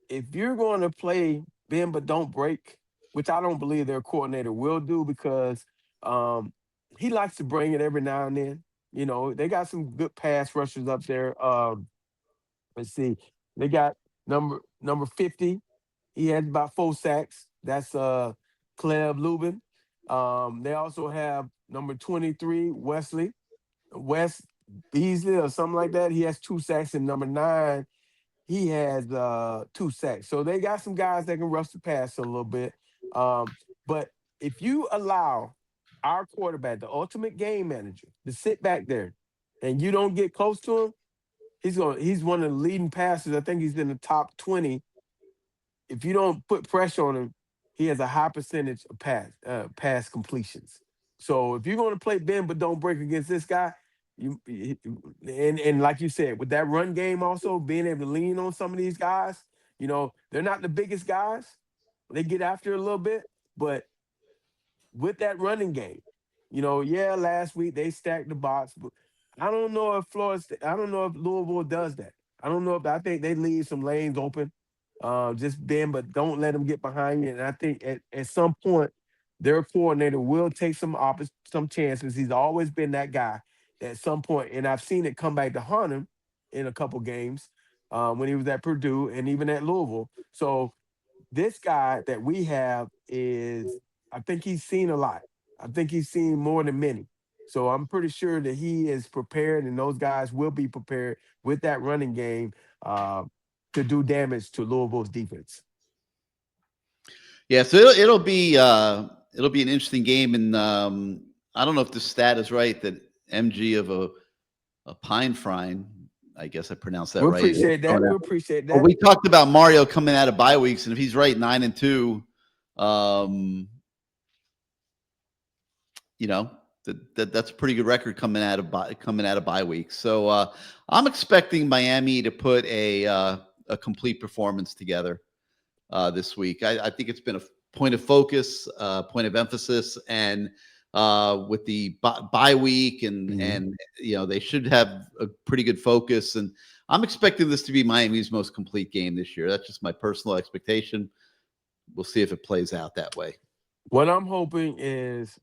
If you're going to play bend but don't break, which I don't believe their coordinator will do because um, he likes to bring it every now and then. They got some good pass rushers up there. Let's see, they got number 50. He has about 4 sacks. That's Caleb Lubin. They also have number 23, West Beasley or something like that. He has 2 sacks, and number 9, he has 2 sacks. So they got some guys that can rush the pass a little bit. But if you allow our quarterback, the ultimate game manager, to sit back there and you don't get close to him, he's one of the leading passers. I think he's in the top 20. If you don't put pressure on him, he has a high percentage of pass completions. So if you're going to play bend but don't break against this guy, and like you said, with that run game also being able to lean on some of these guys, they're not the biggest guys. They get after it a little bit, but with that running game, last week they stacked the box, but I don't know if I don't know if Louisville does that. I think they leave some lanes open, just bend, but don't let them get behind you. And I think at some point, their coordinator will take some chances. He's always been that guy at some point, and I've seen it come back to haunt him in a couple games when he was at Purdue and even at Louisville. So this guy that we have I think he's seen a lot. I think he's seen more than many. So I'm pretty sure that he is prepared, and those guys will be prepared with that running game to do damage to Louisville's defense. Yeah, so it'll be an interesting game, and I don't know if the stat is right that MG of a Pine Frine, I guess I pronounced that right. Appreciate that. We appreciate that. Well, we talked about Mario coming out of bye weeks, and if he's right, 9-2, that's a pretty good record coming out of bye week. So I'm expecting Miami to put a complete performance together this week. I think it's been a point of focus, point of emphasis, and with the bye week, and they should have a pretty good focus. And I'm expecting this to be Miami's most complete game this year. That's just my personal expectation. We'll see if it plays out that way. What I'm hoping is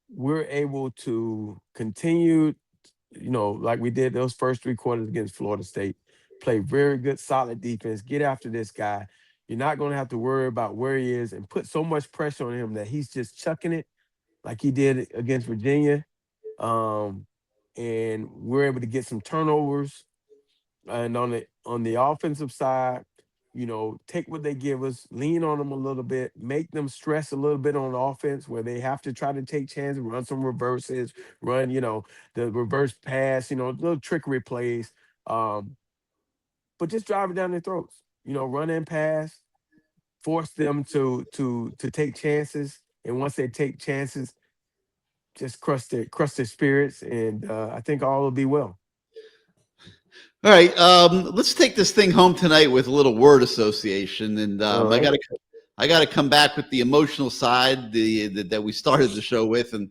we're able to continue, like we did those first 3 quarters against Florida State, play very good, solid defense, get after this guy. You're not going to have to worry about where he is and put so much pressure on him that he's just chucking it like he did against Virginia. And we're able to get some turnovers. And on the offensive side, take what they give us, lean on them a little bit, make them stress a little bit on offense where they have to try to take chances, run some reverses, run, the reverse pass, little trickery plays. But just drive it down their throats, run and pass, force them to take chances. And once they take chances, just crush their spirits. And I think all will be well. All right, let's take this thing home tonight with a little word association, and right. I got to come back with the emotional side that we started the show with. And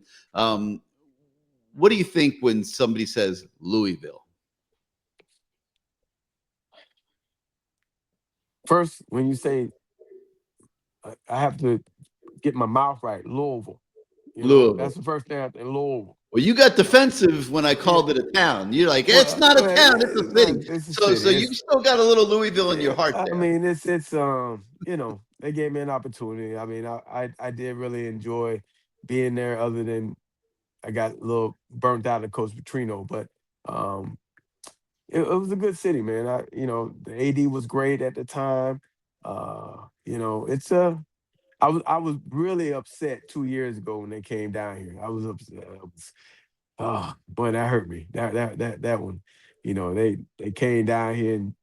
what do you think when somebody says Louisville? First, when you say, I have to get my mouth right, Louisville. Louisville. That's the first thing after Louisville. Well, you got defensive when I called it a town. You're like, it's not a town, it's a city. So you still got a little Louisville in your heart there. I mean, it's they gave me an opportunity. I mean, I did really enjoy being there, other than I got a little burnt out of Coach Petrino, but it was a good city, man. The AD was great at the time. I was really upset 2 years ago when they came down here. I was upset. Boy, that hurt me. That one, they came down here and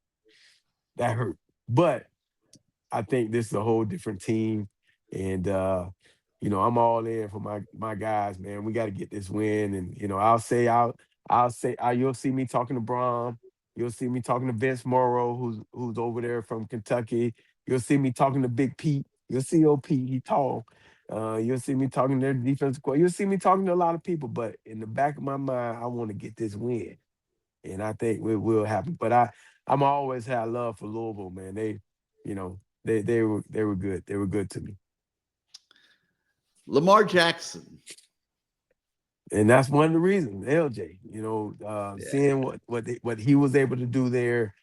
that hurt. But I think this is a whole different team, and I'm all in for my guys, man. We got to get this win, and you'll see me talking to Brom. You'll see me talking to Vince Morrow, who's over there from Kentucky. You'll see me talking to Big Pete. You'll see OP, he tall. You'll see me talking to their defensive coach. You'll see me talking to a lot of people, but in the back of my mind, I want to get this win. and I think we will happen. But I'm always had love for Louisville, man. They were good. They were good to me. Lamar Jackson. And that's one of the reasons, LJ. Yeah. Seeing what he was able to do there,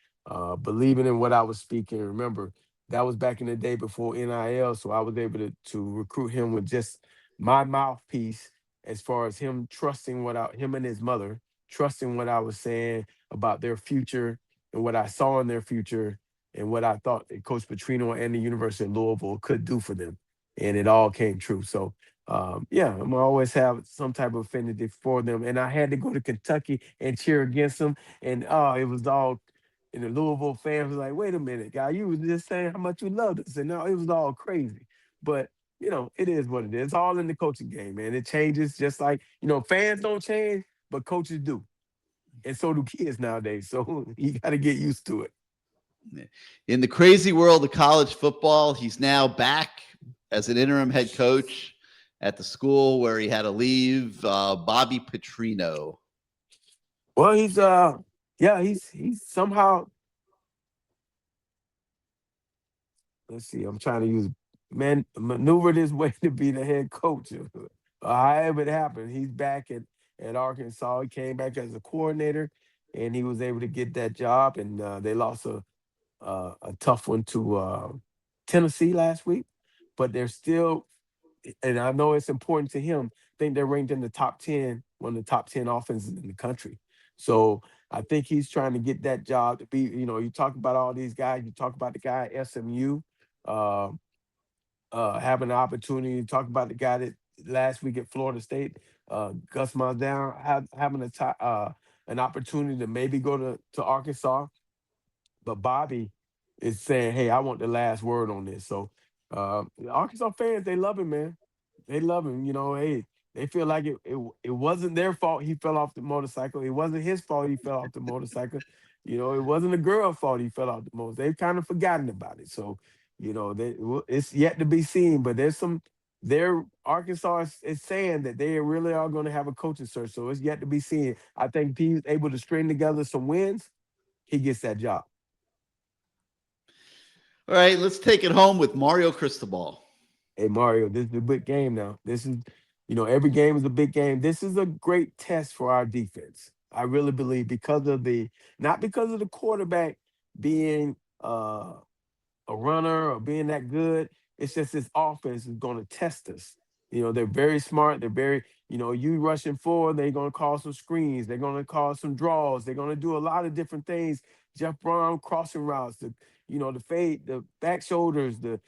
believing in what I was speaking. Remember, that was back in the day before NIL, so I was able to recruit him with just my mouthpiece, as far as him trusting him and his mother trusting what I was saying about their future and what I saw in their future and what I thought that Coach Petrino and the University of Louisville could do for them, and it all came true. So yeah, I'm gonna always have some type of affinity for them. And I had to go to Kentucky and cheer against them. And it was all, and the Louisville fans was like, wait a minute, guy, you was just saying how much you loved us. And no, it was all crazy. But it is what it is. It's all in the coaching game, man. It changes just like, fans don't change, but coaches do. And so do kids nowadays. So you got to get used to it. In the crazy world of college football, he's now back as an interim head coach at the school where he had to leave, Bobby Petrino. Well, he's somehow, let's see, I'm trying to maneuver his way to be the head coach. However it happened, he's back at Arkansas. He came back as a coordinator, and he was able to get that job. And they lost a tough one to Tennessee last week, but they're still. And I know it's important to him. I think they're ranked in the top 10, one of the top 10 offenses in the country. So I think he's trying to get that job to be, you talk about all these guys, you talk about the guy at SMU having an opportunity, you talk about the guy that last week at Florida State, Gus Malzahn, having an opportunity to maybe go to Arkansas. But Bobby is saying, hey, I want the last word on this. So the Arkansas fans, they love him, man. They love him. Hey, they feel like it wasn't their fault he fell off the motorcycle. It wasn't his fault he fell off the motorcycle. It wasn't the girl's fault he fell off the motorcycle. They've kind of forgotten about it. So, it's yet to be seen. But Arkansas is saying that they really are going to have a coaching search. So it's yet to be seen. I think if he's able to string together some wins, he gets that job. All right, let's take it home with Mario Cristobal. Hey, Mario, this is a big game now. This is, every game is a big game. This is a great test for our defense. I really believe not because of the quarterback being a runner or being that good. It's just this offense is going to test us. They're very smart. They're very, you rushing forward, they're going to call some screens. They're going to call some draws. They're going to do a lot of different things. Jeff Brown crossing routes, the fade, the back shoulders, the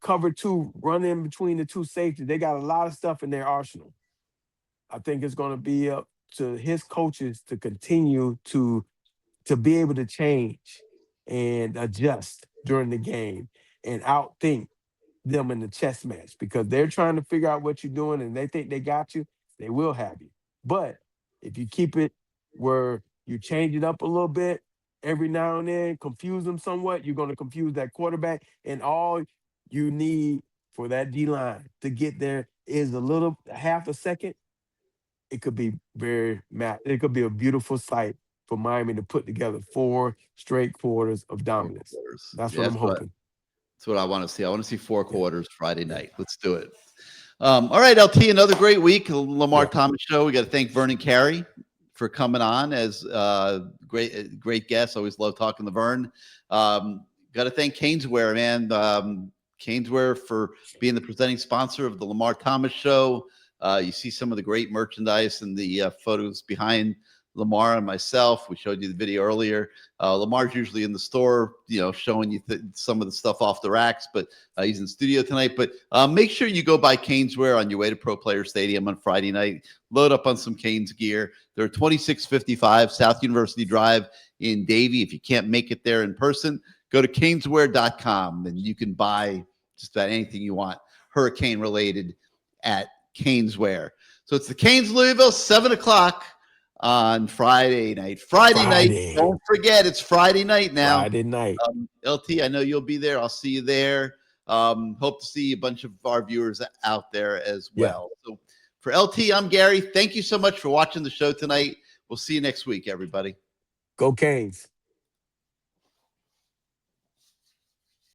cover two, run in between the two safeties. They got a lot of stuff in their arsenal. I think it's going to be up to his coaches to continue to be able to change and adjust during the game and outthink them in the chess match, because they're trying to figure out what you're doing and they think they got you, they will have you. But if you keep it where you change it up a little bit every now and then, confuse them somewhat, you're going to confuse that quarterback. And all you need for that D-line to get there is half a second. It could be it could be a beautiful sight for Miami to put together 4 straight quarters of dominance. That's what I'm hoping. That's what I want to see. I want to see 4 quarters Friday night. Let's do it. All right, LT, another great week. Lamar Thomas Show. We got to thank Vernon Carey for coming on as great guest. Always love talking to Vern. Got to thank CaneSport, man. CaneSport for being the presenting sponsor of the Lamar Thomas Show. You see some of the great merchandise and the photos behind Lamar and myself. We showed you the video earlier. Lamar's usually in the store, showing you some of the stuff off the racks, but he's in the studio tonight. But make sure you go buy CaneSport on your way to Pro Player Stadium on Friday night. Load up on some Canes gear. They're 2655 South University Drive in Davie. If you can't make it there in person, go to caneswear.com and you can buy just about anything you want hurricane related at CaneSport. So it's the Canes Louisville, 7:00 on Friday night. Friday night. Don't forget, it's Friday night now. Friday night. LT, I know you'll be there. I'll see you there. Hope to see a bunch of our viewers out there as well. So for LT, I'm Gary. Thank you so much for watching the show tonight. We'll see you next week, everybody. Go Canes.